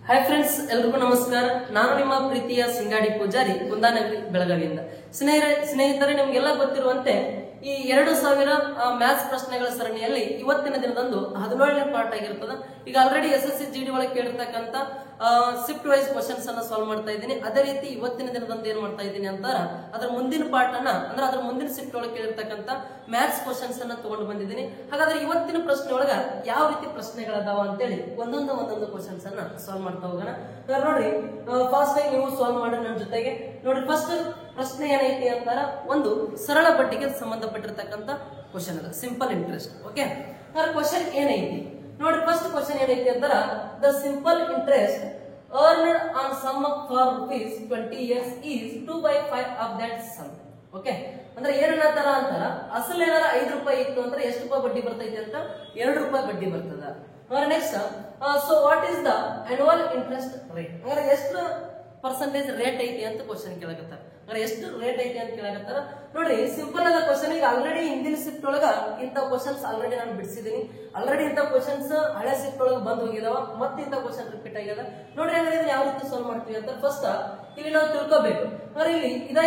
Hi friends, ಎಲ್ರಿಗೂ ನಮಸ್ಕಾರ. ನಾನು ನಿಮ್ಮ ಪ್ರೀತಿಯ ಸಿಂಗಾಡಿ ಪೂಜಾರಿ, ಕುಂದಾನಗರಿ, ಬೆಳಗಾವಿಯಿಂದ. ಸ್ನೇಹಿತರೆ, ನಿಮ್ಗೆಲ್ಲ ಗೊತ್ತಿರುವಂತೆ ಈ 2000 ಮ್ಯಾಥ್ಸ್ ಪ್ರಶ್ನೆಗಳ ಸರಣಿಯಲ್ಲಿ ಇವತ್ತಿನ ದಿನದಂದು 17ನೇ ಪಾರ್ಟ್ ಆಗಿರ್ತದೆ. ಈಗ ಆಲ್ರೆಡಿ SSC GD ಒಳಗೆ ಕೇಳಿರ್ತಕ್ಕಂಥ ಶಿಫ್ಟ್ ವೈಸ್ ಕ್ವಶನ್ಸ್ ಅನ್ನ ಸಾಲ್ವ್ ಮಾಡ್ತಾ ಇದ್ದೀನಿ. ಅದೇ ರೀತಿ ಇವತ್ತಿನ ದಿನದಂದು ಏನ್ ಮಾಡ್ತಾ ಇದ್ದೀನಿ ಅಂತ ಅದರ ಮುಂದಿನ ಪಾರ್ಟ್ ಅನ್ನ ಅಂದ್ರೆ ಅದರ ಮುಂದಿನ ಶಿಫ್ಟ್ ಒಳಗೆ ಕೇಳಿರ್ತಕ್ಕಂಥ ಮ್ಯಾಥ್ಸ್ ಕ್ವಶನ್ಸ್ ಅನ್ನ ತಗೊಂಡು ಬಂದಿದ್ದೀನಿ. ಹಾಗಾದ್ರೆ ಇವತ್ತಿನ ಪ್ರಶ್ನೆ ಒಳಗ ಯಾವ ರೀತಿ ಪ್ರಶ್ನೆಗಳದಾವ ಅಂತೇಳಿ ಒಂದೊಂದು ಕ್ವಶನ್ಸ್ ಅನ್ನ ಸಾಲ್ವ್ ಮಾಡ್ತಾ ಹೋಗೋಣ. ನೋಡ್ರಿ, ಫಾಸ್ಟ್ ಆಗಿ ನೀವು ಸಾಲ್ವ್ ಮಾಡಿ ನನ್ನ ಜೊತೆಗೆ. ನೋಡ್ರಿ, ಫಸ್ಟ್ ಪ್ರಶ್ನೆ ಏನೈತಿ ಅಂತಾರ, ಒಂದು ಸರಳ ಬಡ್ಡಿಗೆ ಸಂಬಂಧಪಟ್ಟಿರ್ತಕ್ಕಂಥ ಕ್ವಶನ್ ಅದ, ಸಿಂಪಲ್ ಇಂಟ್ರೆಸ್ಟ್. ಓಕೆ, ಕ್ವಶನ್ ಏನೈತಿ ನೋಡ್ರಿ. ಫಸ್ಟ್ ಕ್ವಶನ್ ಏನೈತಿ ಅಂತಾರ, the simple interest earned on sum for rupees 20 years is 2/5 of that sum. Okay, ಅಂದ್ರೆ ಏನಂತಾರ ಅಂತಾರ, ಅಸಲ್ ಏನಾರ 5 ರೂಪಾಯಿ ಇತ್ತು ಅಂದ್ರೆ ಎಷ್ಟು ರೂಪಾಯಿ ಬಡ್ಡಿ ಬರ್ತೈತಿ ಅಂತ 2 ರೂಪಾಯಿ ಬಡ್ಡಿ ಬರ್ತದ. Next, so what is the annual interest rate, ಅಂದ್ರೆ ಎಷ್ಟು ಪರ್ಸೆಂಟೇಜ್ ರೇಟ್ ಐತಿ ಅಂತ ಕ್ವಶನ್ ಕೇಳಕತ್ತಾರ. ಅಂದ್ರೆ ಎಷ್ಟು ರೇಟ್ ಐತಿ ಅಂತ ಕೇಳಕತ್ತಾರ. ನೋಡ್ರಿ, ಸಿಂಪಲ್ ಆದ ಕ್ವಶನ್. ಈಗ ಆಲ್ರೆಡಿ ಹಿಂದಿನ ಶಿಫ್ಟ್ ಒಳಗ ಇಂಥ ಕ್ವಶನ್ಸ್ ಆಲ್ರೆಡಿ ನಾನು ಬಿಡಿಸಿದೀನಿ. ಆಲ್ರೆಡಿ ಇಂಥ ಕ್ವಶನ್ಸ್ ಹಳೆ ಶಿಫ್ಟ್ ಒಳಗೆ ಬಂದ್ ಹೋಗಿದಾವ, ಮತ್ತೆ ಇಂಥ ಕ್ವಶನ್ ರಿಪೀಟ್ ಆಗ್ಯದ. ನೋಡ್ರಿ, ಅಂದ್ರೆ ಯಾವ ರೀತಿ ಸಾಲ್ವ್ ಮಾಡ್ತೀವಿ ಅಂತ ಫಸ್ಟ್ ಇಲ್ಲಿ ನಾವು ತಿಳ್ಕೊಬೇಕು. ಅಂದ್ರೆ ಇಲ್ಲಿ ಇದ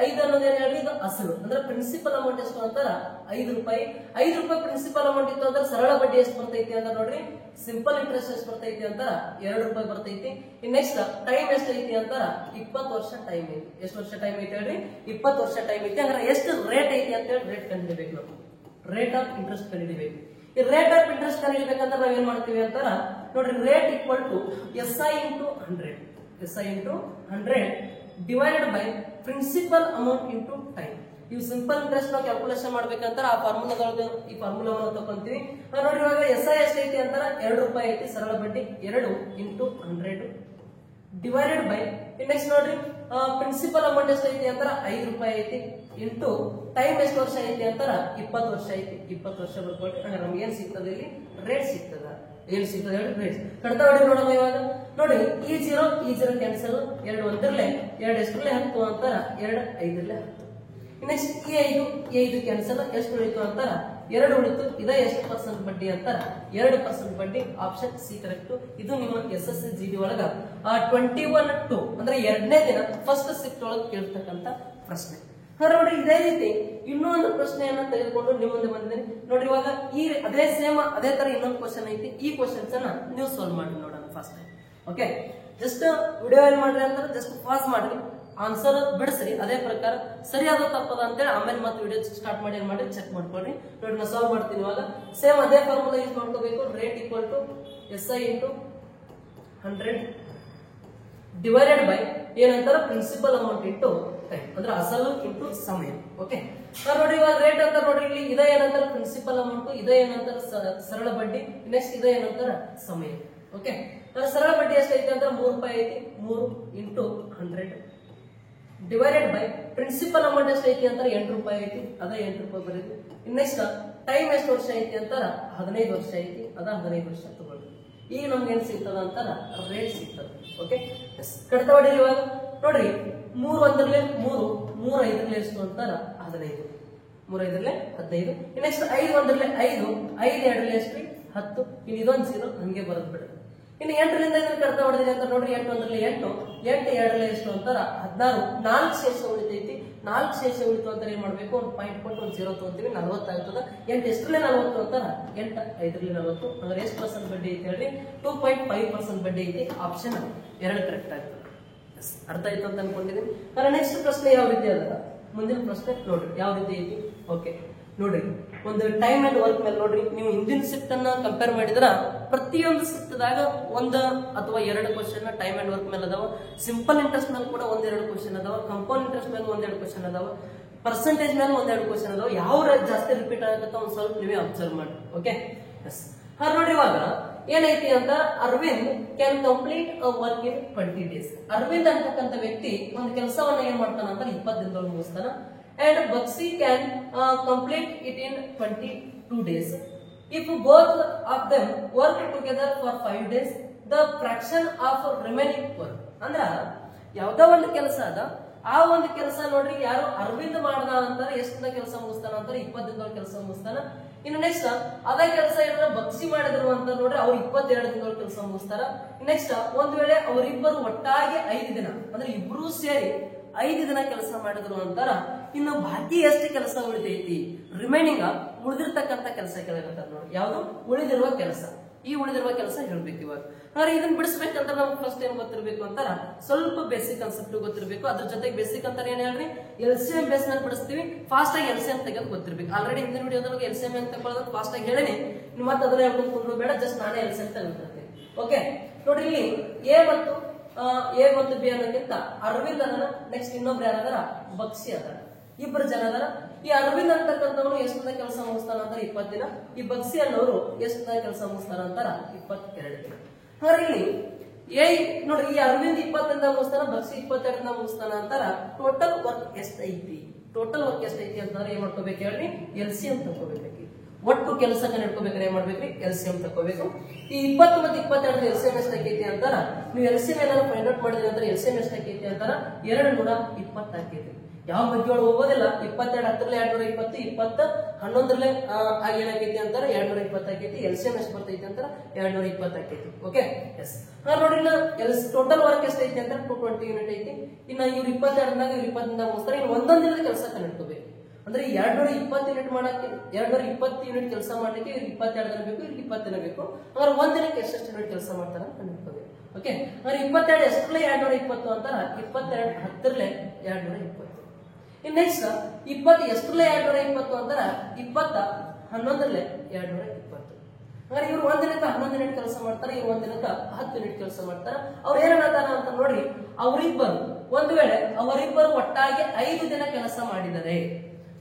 5 ಅನ್ನೋದು ಏನ್ ಹೇಳಿ, ಇದು ಅಸಲು ಅಂದ್ರೆ ಪ್ರಿನ್ಸಿಪಲ್ ಅಮೌಂಟ್ ಎಷ್ಟು ಅಂತಾರ 5 ರೂಪಾಯಿ. 5 ರೂಪಾಯಿ ಪ್ರಿನ್ಸಿಪಲ್ ಅಮೌಂಟ್ ಇತ್ತು ಅಂದ್ರೆ ಸರಳ ಬಡ್ಡಿ ಎಷ್ಟು ಬರ್ತೈತಿ ಅಂತ ನೋಡ್ರಿ, ಸಿಂಪಲ್ ಇಂಟ್ರೆಸ್ಟ್ ಎಷ್ಟು ಬರ್ತೈತಿ ಅಂತಾರ 2 ರೂಪಾಯಿ ಬರ್ತೈತಿ. ನೆಕ್ಸ್ಟ್ ಟೈಮ್ ಎಷ್ಟು ಐತಿ ಅಂತಾರ 20 ವರ್ಷ ಟೈಮ್ ಐತಿ. ಎಷ್ಟು ವರ್ಷ ಟೈಮ್ ಐತಿ ಹೇಳ್ರಿ, 20 ವರ್ಷ ಟೈಮ್ ಐತಿ. ಅಂದ್ರೆ ಎಷ್ಟು ರೇಟ್ ಐತಿ ಅಂತ ಹೇಳಿ ರೇಟ್ ಕಂಡುಹಿಡಿಬೇಕು ನಾವು. ರೇಟ್ ಆಫ್ ಇಂಟ್ರೆಸ್ಟ್ ಕಂಡುಹಿಡಿಬೇಕು. ಈ ರೇಟ್ ಆಫ್ ಇಂಟ್ರೆಸ್ಟ್ ಕಂಡುಹಿಡಿಬೇಕಂದ್ರೆ ನಾವ್ ಏನ್ ಮಾಡ್ತೀವಿ ಅಂತಾರ, ನೋಡ್ರಿ, rate equal to SI into 100, SI into 100 divided by principal amount into time. ಇವು ಸಿಂಪಲ್ ಇಂಟ್ರೆಸ್ಟ್ ನಾವು ಕ್ಯಾಲ್ಕುಲೇಷನ್ ಮಾಡ್ಬೇಕಂತಾರ ಆ ಫಾರ್ಮುಲಾದೊಳಗೆ ಈ ಫಾರ್ಮುಲಾವನ್ನು ತಗೊಂತೀವಿ. ನೋಡ್ರಿ, ಇವಾಗ SI ಎಷ್ಟೈತಿ ಅಂತಾರ 2 ರೂಪಾಯಿ ಐತಿ ಸರಳ ಬಡ್ಡಿ. 2 into 100 ಡಿವೈಡೆಡ್ ಬೈ, ನೆಕ್ಸ್ಟ್ ನೋಡ್ರಿ, ಪ್ರಿನ್ಸಿಪಲ್ ಅಮೌಂಟ್ ಎಷ್ಟೈತಿ ಅಂತಾರ 5 ರೂಪಾಯಿ ಐತಿ ಇಂಟು ಟೈಮ್ ಎಷ್ಟು ವರ್ಷ ಐತಿ ಅಂತಾರ 20 ವರ್ಷ ಐತಿ. 20 ವರ್ಷ ಬರ್ಕೊಳ್ರಿ. ಅಂದ್ರೆ ನಮ್ಗೆ ಏನ್ ಸಿಗ್ತದ, ಇಲ್ಲಿ ರೇಟ್ ಸಿಗ್ತದ. ಏನ್ ಸಿಗ್ತದೆ ಹೇಳಿ, ರೇಟ್. ಕಡ್ತಾ ಹೊಡಿ ನೋಡೋಣ ಇವಾಗ. ನೋಡಿ, ಈ 0 ಕ್ಯಾನ್ಸಲ್, 2 ಒಂದರಲ್ಲೇ 2 ಎಷ್ಟರಲ್ಲೇ 10 ಅಂತಾರ 2 5ರಲ್ಲೇ 10. ನೆಕ್ಸ್ಟ್ ಈ 5 ಕ್ಯಾನ್ಸಲ್, ಎಷ್ಟು ಉಳಿತು ಅಂತಾರ 2 ಉಳಿತು. ಇದ ಎಷ್ಟು ಪರ್ಸೆಂಟ್ ಬಡ್ಡಿ ಅಂತಾರ 2% ಬಡ್ಡಿ. Option C correct. ಇದು ನಿಮ್ಮ SSC GD ಒಳಗ 21/2 ಅಂದ್ರೆ 2ನೇ ದಿನ ಫಸ್ಟ್ ಶಿಫ್ಟ್ ಒಳಗೆ ಕೇಳ್ತಕ್ಕಂಥ ಪ್ರಶ್ನೆ. ನೋಡಿ, ಇದೇ ರೀತಿ ಇನ್ನೊಂದು ಪ್ರಶ್ನೆಯನ್ನ ತೆಗೆದುಕೊಂಡು ನಿಮ್ಮ ಮುಂದೆ ಬಂದಿದ್ದೀನಿ. ನೋಡ್ರಿ, ಇವಾಗ ಈ ಅದೇ ಸೇಮ್ ಅದೇ ತರ ಇನ್ನೊಂದು ಕ್ವಶನ್ ಐತಿ. ಈ ಕ್ವಶನ್ಸ್ ಅನ್ನ ನೀವು ಸಾಲ್ವ್ ಮಾಡಿ ನೋಡೋಣ ಫಸ್ಟ್. ಓಕೆ, ಜಸ್ಟ್ ವಿಡಿಯೋ ಏನ್ ಮಾಡ್ರಿ ಅಂತಾರೆ, ಜಸ್ಟ್ ಪಾಸ್ ಮಾಡ್ರಿ, ಆನ್ಸರ್ ಬಿಡಿಸ್ರಿ. ಅದೇ ಪ್ರಕಾರ ಸರಿಯಾದ ತಪ್ಪದ ಅಂತೇಳಿ ಆಮೇಲೆ ಮತ್ತೆ ವಿಡಿಯೋ ಸ್ಟಾರ್ಟ್ ಮಾಡಿ ಏನ್ ಮಾಡಿ ಚೆಕ್ ಮಾಡ್ಕೊಳ್ರಿ. ನೋಡಿ, ನಾ ಸಾಲ್ವ್ ಮಾಡ್ತೀನಿ ಇವಾಗ. ಸೇಮ್ ಅದೇ ಫಾರ್ಮುಲಾ ಯೂಸ್ ಮಾಡ್ಕೋಬೇಕು. Rate equal to SI into 100 divided by ಏನಂತಾರ ಪ್ರಿನ್ಸಿಪಲ್ ಅಮೌಂಟ್ ಇಂಟು ಟೈಮ್, ಅಂದ್ರೆ ಅಸಲು ಇಂಟು ಸಮಯ. ಓಕೆ, ನೋಡಿ, ಇವಾಗ ರೇಟ್ ಅಂತ ನೋಡ್ರಿ, ಇಲ್ಲಿ ಇದ ಏನಂತಾರ ಪ್ರಿನ್ಸಿಪಲ್ ಅಮೌಂಟ್, ಇದ ಏನಂತಾರ ಸರಳ ಬಡ್ಡಿ, ನೆಕ್ಸ್ಟ್ ಇದ ಏನಂತಾರ ಸಮಯ. ಓಕೆ, ಸರಳ ಬಡ್ಡಿ ಎಷ್ಟೈತಿ ಅಂತ 3 ರೂಪಾಯಿ ಐತಿ. 3 into 100 divided by principal amount ಎಷ್ಟು ಐತಿ ಅಂತಾರ 8 ರೂಪಾಯಿ ಐತಿ. ಅದ 8 ರೂಪಾಯಿ ಬರೀತಿ. ನೆಕ್ಸ್ಟ್ ಟೈಮ್ ಎಷ್ಟು ವರ್ಷ ಐತಿ ಅಂತಾರ 15 ವರ್ಷ ಐತಿ. ಅದ 15 ವರ್ಷ ತಗೊಳ್ಳಿ. ಈಗ ನಮ್ಗೆ ಏನ್ ಸಿಗ್ತದ ಅಂತಾರ ರೇಟ್ ಸಿಗ್ತದ. ಓಕೆ, ಕಡ್ತಾ ಹೊಡಿ ಇವಾಗ. ನೋಡ್ರಿ, 3 ಒಂದರಲ್ಲೇ 3, 3 5ರಲ್ಲೇ ಎಷ್ಟು ಅಂತಾರ 15. 3 5ರಲ್ಲೇ 15. ನೆಕ್ಸ್ಟ್ 5 ಒಂದರಲ್ಲೇ 5, 5 2ರಲ್ಲೇ ಎಷ್ಟು 10. ಇನ್ನು ಇದೊಂದು 0 ಹಂಗೆ ಬರೋದ್ ಬಿಡ್ರಿ. ಇನ್ನು 8ರಿಂದ ಕಡ್ತಾ ಹೊಡೆದಿದೆ ಅಂತ ನೋಡ್ರಿ, 8 ಒಂದರಲ್ಲೇ 8, 8 2ರಲ್ಲೇ ಎಷ್ಟು ಅಂತಾರ 16. 4 ಶೇಷ ಉಳಿತೈತಿ. 4 ಶೇಷ ಉಳಿತು ಅಂತ ಏನ್ ಮಾಡ್ಬೇಕು, ಒಂದು ಪಾಯಿಂಟ್ ಕೊಟ್ಟು ಒಂದು 0 ತಗೊಂತೀವಿ. 40 ಆಗ್ತದ. 8 ಎಷ್ಟರಲ್ಲೇ 40 ಅಂತಾರ 8 5ರಲ್ಲೇ 40. ಅಂದ್ರೆ ಎಷ್ಟು ಪರ್ಸೆಂಟ್ ಬಡ್ಡಿ ಐತಿ ಹೇಳ್ರಿ, 2.5% ಬಡ್ಡಿ ಐತಿ. ಆಪ್ಷನ್ 2 ಕರೆಕ್ಟ್ ಆಗ್ತದೆ. ಅರ್ಥ ಆಯ್ತು ಅಂತ ಅನ್ಕೊಂಡಿದ್ದೀನಿ. ನೆಕ್ಸ್ಟ್ ಪ್ರಶ್ನೆ ಯಾವ ರೀತಿ ಅದ, ಮುಂದಿನ ಪ್ರಶ್ನೆ ನೋಡ್ರಿ ಯಾವ ರೀತಿ ಐತಿ. ಓಕೆ, ನೋಡ್ರಿ, ಒಂದು ಟೈಮ್ ಅಂಡ್ ವರ್ಕ್ ಮೇಲೆ ನೋಡ್ರಿ, ನೀವು ಹಿಂದಿನ ಶಿಫ್ಟ್ ಅನ್ನ ಕಂಪೇರ್ ಮಾಡಿದ್ರ ಪ್ರತಿಯೊಂದು ಶಿಫ್ಟ್ ದಾಗ 1 ಅಥವಾ 2 ಕ್ವಶನ್ ಟೈಮ್ ಅಂಡ್ ವರ್ಕ್ ಮೇಲೆ ಅದಾವ. ಸಿಂಪಲ್ ಇಂಟ್ರೆಸ್ಟ್ ಮೇಲೆ ಕೂಡ 1-2 ಕ್ವಶನ್ ಅದಾವ. ಕಂಪೌಂಡ್ ಇಂಟ್ರೆಸ್ಟ್ ಮೇಲೆ 1-2 ಕ್ವಶನ್ ಅದಾವ. ಪರ್ಸೆಂಟೇಜ್ ಮೇಲೆ 1-2 ಕ್ವಶನ್ ಅದಾವ. ಯಾವ ಜಾಸ್ತಿ ರಿಪೀಟ್ ಆಗತ್ತ ಒಂದ್ ಸ್ವಲ್ಪ ನೀವೇ ಅಬ್ಸರ್ವ್ ಮಾಡಿ. Okay, yes. ನೋಡಿ, ಇವಾಗ ಏನೈತಿ ಅಂತ, Arvind can complete a work in 20 days. Arvind ಅಂತಕ್ಕಂಥ ವ್ಯಕ್ತಿ ಒಂದು ಕೆಲಸವನ್ನ ಏನ್ ಮಾಡ್ತಾನ ಅಂತ 20 ದಿನದೊಳಗೆ ಮುಗಿಸ್ತಾನ. And Bakshi can complete it in 22 days. If both of them work together for 5 days, the fraction of remaining work. ಅಂದ್ರ ಯಾವ್ದೋ ಒಂದು ಕೆಲಸ ಅದ, ಆ ಒಂದು ಕೆಲಸ ನೋಡ್ರಿ ಯಾರು ಅರವಿಂದ್ ಮಾಡ್ದ ಅಂತಾರೆ ಎಷ್ಟು ಕೆಲಸ ಮುಗಿಸ್ತಾನ ಅಂತಾರೆ 20 ದಿನದೊಳಗೆ ಕೆಲಸ ಮುಗಿಸ್ತಾನ. ಇನ್ನು ನೆಕ್ಸ್ಟ್ ಅದೇ ಕೆಲಸ ಏನಾರ ಬಗ್ಸಿ ಮಾಡಿದ್ರು ಅಂತ ನೋಡ್ರಿ ಅವ್ರು 22 ದಿನಗಳ ಕೆಲಸ ಮುಗಿಸ್ತಾರ. ನೆಕ್ಸ್ಟ್ ಒಂದ್ ವೇಳೆ ಅವರಿಬ್ಬರು ಒಟ್ಟಾಗಿ 5 ದಿನ ಅಂದ್ರೆ ಇಬ್ರು ಸೇರಿ 5 ದಿನ ಕೆಲಸ ಮಾಡಿದ್ರು ಅಂತಾರ. ಇನ್ನು ಬಾಕಿ ಎಷ್ಟು ಕೆಲಸ ಉಳಿದೈತಿ ರಿಮೈನಿಂಗ್ ಉಳಿದಿರ್ತಕ್ಕಂಥ ಕೆಲಸ ಕೇಳಕತ್ತಾರ ನೋಡಿ. ಯಾವ್ದು ಉಳಿದಿರುವ ಕೆಲಸ, ಈ ಉಳಿದಿರುವ ಕೆಲಸ ಹೇಳ್ಬೇಕು ಇವಾಗ. ಆದ್ರೆ ಇದನ್ನ ಬಿಡಿಸ್ಬೇಕಂದ್ರೆ ನಮ್ಗೆ ಫಸ್ಟ್ ಏನ್ ಗೊತ್ತಿರ್ಬೇಕು ಅಂತಾರ ಸ್ವಲ್ಪ ಬೇಸಿಕ್ ಕಾನ್ಸೆಪ್ಟ್ ಗೊತ್ತಿರ್ಬೇಕು. ಅದ್ರ ಜೊತೆಗೆ ಬೇಸಿಕ್ ಅಂತಾರ ಏನ್ ಹೇಳ್ರಿ LCM ಬೇಸ್ ಮೇಲೆ ಬಿಡಿಸ್ತೀವಿ. ಫಾಸ್ಟ್ ಆಗಿ LCM ತೆಗೆದು ಗೊತ್ತಿರ್ಬೇಕು. ಆಲ್ರೆಡಿ ಹಿಂದಿನ ವಿಡಿಯೋದಾಗ LCM ಅಂತ ತಗೊಳ್ಳೋದು ಫಾಸ್ಟ್ ಆಗಿ ಹೇಳೇನಿ. ನೀವು ಮತ್ತೆ ಅದನ್ನ ಹೇಳ್ಕೊಂಡು ಕುಂದ್ರು ಬೇಡ, ಜಸ್ಟ್ ನಾನೇ LCM ತೆಗೆದಿರ್ತೀನಿ. ಓಕೆ ನೋಡ್ರಿ, ಇಲ್ಲಿ ಎ ಮತ್ತು ಬಿ ಅನ್ನೋಕ್ಕಿಂತ ಅರವಿಂದ್ ಅದರ, ನೆಕ್ಸ್ಟ್ ಇನ್ನೊಬ್ರು ಯಾರದಾರ ಬಗ್ಸಿ ಅದರ, ಇಬ್ಬರು ಜನ ಅದರ. ಈ ಅರವಿಂದ್ ಅಂತಕ್ಕಂಥವ್ರು ಎಷ್ಟು ದಿನ ಕೆಲಸ ಮುಗಿಸ್ತಾರ ಅಂತಾರೆ 20 ದಿನ. ಈ ಬಗ್ಸಿ ಅನ್ನೋರು ಎಷ್ಟು ದಿನ ಕೆಲಸ ಮುಗಿಸ್ತಾರ ಅಂತಾರ 22 ದಿನ. ಹಾಗಾದ್ರೆ ಇಲ್ಲಿ ನೋಡ್ರಿ, ಈ ಅರವಿಂದ್ 20 ದಿನ ಮುಗಿಸ್ತಾನ, ಬಗ್ಸಿ 22 ದಿನ ಮುಗಿಸ್ತಾನ ಅಂತಾರ. ಟೋಟಲ್ ವರ್ಕ್ ಎಷ್ಟೈತಿ, ಟೋಟಲ್ ವರ್ಕ್ ಎಷ್ಟೈತಿ ಅಂತಂದ್ರೆ ಏನ್ ಮಾಡ್ಕೋಬೇಕು ಹೇಳ್ರಿ LCM ತಗೋಬೇಕು. ಒಟ್ಟು ಕೆಲಸಕ್ಕೆ ನಡ್ಕೋಬೇಕಾದ್ರೆ ಏನ್ ಮಾಡ್ಬೇಕ್ರಿ LCM ತಗೋಬೇಕು. ಈ 20 ಮತ್ತು 22 LCM ಎಷ್ಟಾಕೈತಿ ಅಂತಾರ. ನೀವು LCM ಏನಾದ್ರು ಫೈಂಡ್ ಔಟ್ ಮಾಡಿದ್ರಿ ಅಂದ್ರೆ LCM ಎಷ್ಟಾಕೈತಿ ಅಂತಾರ 220 ಆಕೈತಿ. ಯಾವ ಬಗ್ಗೆ ಒಳಗೆ ಹೋಗೋದಿಲ್ಲ. 22 10ರಲ್ಲಿ 220, 20 11ರಲ್ಲಿ ಏನಾಕೈತಿ ಅಂತಾರ 220 ಆಕೈತಿ. LCM ಎಷ್ಟು ಬರ್ತೈತಿ ಅಂತಾರ 220 ಆಕೈತಿ. ಓಕೆ ಎಸ್ ನೋಡ್ರಿ, ಟೋಟಲ್ ವರ್ಕ್ ಎಷ್ಟೈತಿ ಅಂತ 220 ಯೂನಿಟ್ ಐತಿ. ಇನ್ನ ಇವ್ರು 22 ದಿನಾಗ 20 ದಿನ ಮುಗಿಸ್ತಾರೆ. ಇನ್ನು ಒಂದೊಂದ್ ದಿನದ ಕೆಲಸಕ್ಕೆ ನಡ್ಕೋಬೇಕು ಅಂದ್ರೆ 220 ಯೂನಿಟ್ ಮಾಡಕ್ಕೆ 220 ಯೂನಿಟ್ ಕೆಲಸ ಮಾಡ್ಲಿಕ್ಕೆ ಇವ್ರಿಗೆ 22 ದಿನ ಬೇಕು, ಇವ್ರಿಗೆ 20 ದಿನ ಬೇಕು. ಅಂದ್ರೆ ಒಂದ್ ದಿನಕ್ಕೆ ಎಷ್ಟು ಯೂನಿಟ್ ಕೆಲಸ ಮಾಡ್ತಾರ ಅಂತ ನಡ್ಕೋಬೇಕು. ಓಕೆ ಅಂದ್ರೆ 22 ಎಷ್ಟರಲ್ಲೇ 220 ಅಂತಾರ 22 10ರಲ್ಲಿ 220. ಇನ್ ನೆಕ್ಸ್ಟ್ 20 ಎಷ್ಟರಲ್ಲೇ 220 ಅಂತಾರ 20 11ರಲ್ಲಿ 220. ಅಂದ್ರೆ ಇವ್ರು ಒಂದ್ ದಿನಕ್ಕೆ 11 ಯೂನಿಟ್ ಕೆಲಸ ಮಾಡ್ತಾರೆ, ಇವ್ರು ಒಂದ್ ದಿನಕ್ಕೆ 10 ಯೂನಿಟ್ ಕೆಲಸ ಮಾಡ್ತಾರ. ಅವ್ರು ಏನನ್ನತಾರ ಅಂತ ನೋಡ್ರಿ, ಅವರಿಬ್ಬರು ಒಂದ್ ವೇಳೆ ಅವರಿಬ್ಬರು ಒಟ್ಟಾಗಿ 5 ದಿನ ಕೆಲಸ ಮಾಡಿದರೆ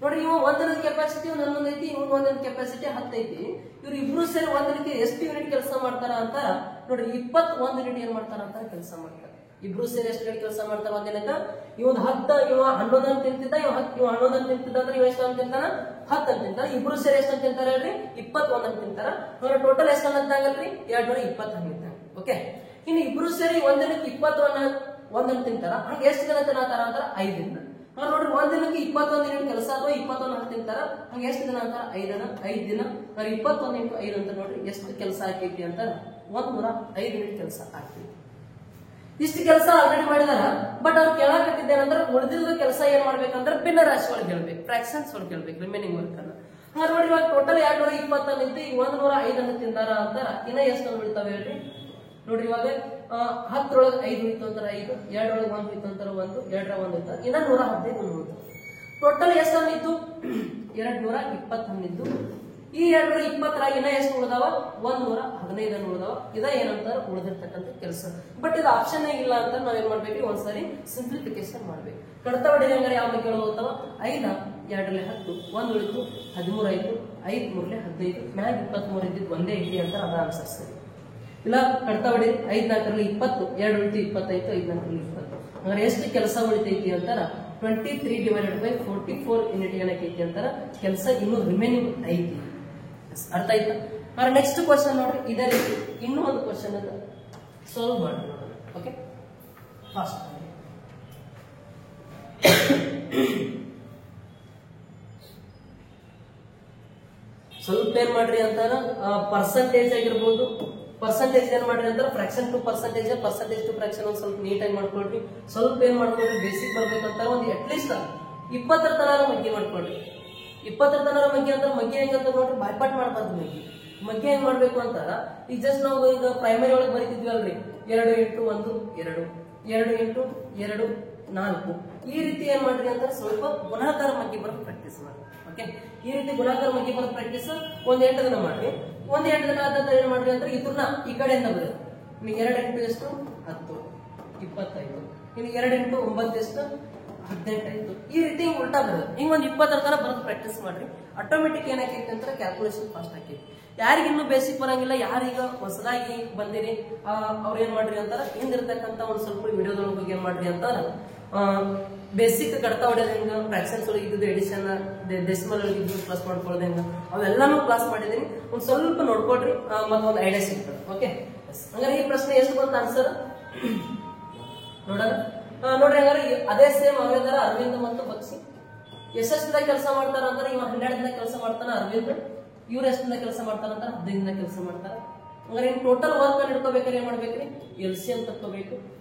ನೋಡ್ರಿ, ಇವ ಒಂದ್ ದಿನದ ಕೆಪಾಸಿಟಿ 11 ಐತಿ, ಇವ್ನು ಒಂದ್ ದಿನದ ಕೆಪಾಸಿಟಿ 10 ಐತಿ. ಇವ್ರು ಇಬ್ರು ಸೇರಿ ಒಂದ್ ದಿನಕ್ಕೆ ಎಷ್ಟು ಯೂನಿಟ್ ಕೆಲಸ ಮಾಡ್ತಾರ ಅಂತಾರ ನೋಡ್ರಿ 21 ಯೂನಿಟ್ ಏನ್ ಮಾಡ್ತಾರ ಅಂತ ಕೆಲಸ ಮಾಡ್ತಾರೆ. ಇಬ್ರು ಸೇರಿ ಎಷ್ಟು ಯೂನಿಟ್ ಕೆಲಸ ಮಾಡ್ತಾರ ಒಂದ್ ದಿನಕ್ಕ. ಇವ್ 10, ಇವ 11 ಅಂತ ತಿಂತಿದ್ದ, ಇವ 11 ಅಂತ ತಿಂತಿದ್ದ ಅಂದ್ರೆ ಇವ ಎಷ್ಟು ಅಂತ ತಿಂತಾನ 10 ಅಂತ ತಿಂತಾರ. ಇಬ್ರು ಸೇರಿ ಎಷ್ಟು ಅಂತ ತಿಂತಾರ ಹೇಳ್ರಿ 21 ಅಂತ ತಿಂತಾರ. ಟೋಟಲ್ ಎಷ್ಟು ಅಂತ ಆಗಲ್ರಿ 220 ಹಂಗಿರ್ತಾರ. ಓಕೆ ಇನ್ನು ಇಬ್ರು ಸೇರಿ ಒಂದ್ ದಿನಕ್ಕೆ 21 ಅಂತ ತಿಂತಾರ. ಹಂಗ ಎಷ್ಟು ದಿನ ತಿನ್ನತಾರ ಅಂತಾರ 5 ದಿನ. ನೋಡ್ರಿ ಒಂದ್ ದಿನಕ್ಕೆ 21 ಯೂನಿಟ್ ಕೆಲಸ ಅಥವಾ 21 ಅಂತ ತಿಂತಾರ. ಹಂಗ ಎಷ್ಟು ದಿನ ಅಂತ 5 ದಿನ. 21 × 5 ಅಂತ ನೋಡ್ರಿ ಎಷ್ಟು ಕೆಲಸ ಆಕೈತಿ ಅಂತ 105 ಯೂನಿಟ್ ಕೆಲಸ ಆಗ್ತೈತಿ. ಇಷ್ಟು ಕೆಲಸ ಆಲ್ರೆಡಿ ಮಾಡಿದಾರ. ಬಟ್ ಅವ್ರು ಕೇಳಕತ್ತಿದ್ದೇನಂದ್ರೆ ಉಳಿದಿರೋ ಕೆಲಸ ಏನ್ ಮಾಡ್ಬೇಕಂದ್ರೆ ಭಿನ್ನ ರಾಶಿ ಒಳಗೆ ಹೇಳ್ಬೇಕು, ಫ್ರಾಕ್ಷನ್ಸ್ ಒಳಗೆ ಹೇಳ್ಬೇಕು ರಿಮೈನಿಂಗ್ ವರ್ಕ್ ಅನ್ನ. ನೋಡಿ ಇವಾಗ ಟೋಟಲ್ 220 ನಿಂತು ಈಗ 105 ಅನ್ನು ತಿಂದಾರ ಅಂತಾರ. ಇನ್ನ ಎಷ್ಟು ಉಳಿತಾವೆ ಹೇಳ್ರಿ ನೋಡ್ರಿ, ಇವಾಗ 10 ರೊಳಗೆ 5 ಉಳಿತು ಅಂತಾರ 5, 2 ಒಳಗೆ 1 ಉಳಿತು ಅಂತಾರ 1, 2 ರ 1 ಉಳಿತ, ಇನ್ನ 115 ಉಳಿತು. ಟೋಟಲ್ ಎಷ್ಟು ಹಣ್ಣಿದ್ದು 220 ಹಣ್ಣಿದ್ದು. ಈ 220 ಇನ್ನ ಎಷ್ಟು ಉಳಿದಾವ 115 ಉಳಿದಾವ. ಇದ ಏನಂತಾರ ಉಳಿದಿರ್ತಕ್ಕಂಥ ಕೆಲಸ. ಬಟ್ ಇದು ಆಪ್ಷನ್ ಇಲ್ಲ ಅಂತ ನಾವೇನ್ ಮಾಡ್ಬೇಕ್ರಿ ಒಂದ್ಸರಿ ಸಿಂಪ್ಲಿಫಿಕೇಶನ್ ಮಾಡ್ಬೇಕು. ಕಡತ ಹೊಡೆದ ಹಂಗಾರೆ ಯಾವ ಬಗ್ಗೆ ಹೋಗ್ತಾವ 5 2ರಲ್ಲಿ 10 1 ಉಳಿತು 13 ಆಯ್ತು, 5 3ರಲ್ಲಿ 15 ಮ್ಯಾಗ 23 ಇದ್ದಿದ್ದು ಒಂದೇ ಐತಿ ಅಂತ ಅದ ಆನ್ಸರ್ ಸರಿ. ಇಲ್ಲ ಕಡತ ಹೊಡಿ 5 4ರಲ್ಲಿ 20 2 ಉಳಿತು 20 ಆಯ್ತು, 5 4ರಲ್ಲಿ 20. ಅಂದ್ರೆ ಎಷ್ಟು ಕೆಲಸ ಉಳಿತೈತಿ ಅಂತಾರ 23/44 ಯೂನಿಟ್ ಏನೈತಿ ಅಂತಾರ ಕೆಲಸ ಇನ್ನು ರಿಮೈನಿಂಗ್ ಐತಿ. ಅರ್ಥ ಆಯ್ತಾ? ಆದ್ರೆ ನೆಕ್ಸ್ಟ್ ಕ್ವಶನ್ ನೋಡ್ರಿ, ಇದೇ ರೀತಿ ಇನ್ನೂ ಒಂದು ಕ್ವಶನ್ ಅದ, ಸಾಲ್ವ್ ಮಾಡಿ ನೋಡ್ರಿ. ಓಕೆ ಫಾಸ್ಟ್ ಸ್ವಲ್ಪ ಏನ್ ಮಾಡ್ರಿ ಅಂತಾರ ಪರ್ಸೆಂಟೇಜ್ ಆಗಿರ್ಬೋದು. ಪರ್ಸೆಂಟೇಜ್ ಏನ್ ಮಾಡ್ರಿ ಅಂತಾರ fraction to percentage, percentage to fraction ಒಂದ್ ಸ್ವಲ್ಪ ನೀಟಾಗಿ ಮಾಡ್ಕೊಳ್ರಿ. ಸ್ವಲ್ಪ ಏನ್ ಮಾಡ್ಕೊಳ್ರಿ ಬೇಸಿಕ್ ಬರ್ಬೇಕಂತ ಒಂದು ಅಟ್ಲೀಸ್ಟ್ 20 ತನಕ ಮಗ್ಗಿ ಮಾಡ್ಕೊಳ್ರಿ. 20 ತನಕ ಮಗ್ಗಿ ಅಂದ್ರೆ ಮಗ್ಗಿ ಹೆಂಗಂತ ನೋಡ್ರಿ ಬಾಯ್ಪಾಟ್ ಮಾಡ್ಬಾರ್ದು. ಮಗ್ಗಿ ಹೆಂಗ್ ಮಾಡ್ಬೇಕು ಅಂತ ಈಗ ಜಸ್ಟ್ ನಾವು ಈಗ ಪ್ರೈಮರಿ ಒಳಗೆ ಬರೀತಿದ್ವಿ ಅಲ್ರಿ 2 × 1 2, 2 × 2 4. ಈ ರೀತಿ ಏನ್ ಮಾಡ್ರಿ ಅಂತ ಸ್ವಲ್ಪ ಗುಣಾಕಾರ ಮಗ್ಗಿ ಬರೋದು ಪ್ರಾಕ್ಟೀಸ್ ಮಾಡಿ. ಓಕೆ ಈ ರೀತಿ ಗುಣಾಕಾರ ಮಗ್ಗಿ ಬರೋದು ಪ್ರಾಕ್ಟೀಸ್ ಒಂದ್ 8 ದಿನ ಮಾಡ್ರಿ. ಒಂದ್ 8 ದಿನ ಆದ ಏನ್ ಮಾಡ್ರಿ ಅಂದ್ರೆ ಇದನ್ನ ಈ ಕಡೆಯಿಂದ ಬರೀ 2 × ಎಷ್ಟು 10 25, ಇನ್ನು 2 × 9 ಎಷ್ಟು 18 ಆಯ್ತು. ಈ ರೀತಿ ಹಿಂಗ್ ಉಲ್ಟಾ ಬರೋದು. ಹಿಂಗ್ ಒಂದ್ 20 ತರ ಬರೋದು ಪ್ರಾಕ್ಟೀಸ್ ಮಾಡ್ರಿ. ಆಟೋಮೆಟಿಕ್ ಏನಾಕೈತಿ ಅಂತ ಕ್ಯಾಲ್ಕುಲೇಷನ್ ಫಾಸ್ಟ್ ಆಕೈತಿ. ಯಾರಿಗ ಇನ್ನೂ ಬೇಸಿಕ್ ಬರಂಗಿಲ್ಲ, ಯಾರೀಗ ಹೊಸದಾಗಿ ಬಂದಿರಿ ಅವ್ರ ಏನ್ ಮಾಡ್ರಿ ಅಂತಾರ ಹಿಂದಿರ್ತಕ್ಕಂಥ ಒಂದ್ ಸ್ವಲ್ಪ ವಿಡಿಯೋದೊಳಗೆ ಹೋಗಿ ಏನ್ ಮಾಡ್ರಿ ಅಂತಾರ ಬೇಸಿಕ್ ಕಡ್ತಾ ಹೊಡೆಯೋದು ಹೆಂಗ, ಫ್ರಾಕ್ಷನ್ಸ್ ಒಳಗೆ ಇದ್ದು ಎಡಿಷನ್ ಡೆಸಿಮಲ್ ಒಳಗೆ ಇದ್ದು ಪ್ಲಸ್ ಮಾಡ್ಕೊಳ್ಳೋದು ಹೆಂಗ ಅವೆಲ್ಲಾನು ಕ್ಲಾಸ್ ಮಾಡಿದೀನಿ. ಒಂದ್ ಸ್ವಲ್ಪ ನೋಡ್ಕೊಡ್ರಿ ಮತ್ತೊಂದು ಐಡಿಯಾ ಸಿಗ್ತದೆ. ಓಕೆ ಹಂಗಾರೆ ಈ ಪ್ರಶ್ನೆ ಎಷ್ಟು ಬಂತ ಆನ್ಸರ್ ನೋಡೋಣ. ನೋಡ್ರಿ ಹಂಗಾರೆ ಅದೇ ಸೇಮ್ ಅವರಿದಾರ ಅರವಿಂದ್ ಮತ್ತು ಬಗ್ಸಿ. ಎಷ್ಟೆಷ್ಟದಾಗ ಕೆಲಸ ಮಾಡ್ತಾರ ಅಂದ್ರೆ ಇವ 12 ದಿನ ಕೆಲಸ ಮಾಡ್ತಾನ ಅರವಿಂದ್, ಇವ್ರು ಎಷ್ಟರಿಂದ ಕೆಲಸ ಮಾಡ್ತಾರಂತ 15 ಕೆಲಸ ಮಾಡ್ತಾರ. ಹಂಗಾರೆ ಇನ್ ಟೋಟಲ್ ವರ್ಕ್ ಅನ್ನು ಇಟ್ಕೋಬೇಕಾದ್ರೆ ಏನ್ ಮಾಡ್ಬೇಕ್ರಿ LCM ತಕ್ಕೋಬೇಕು.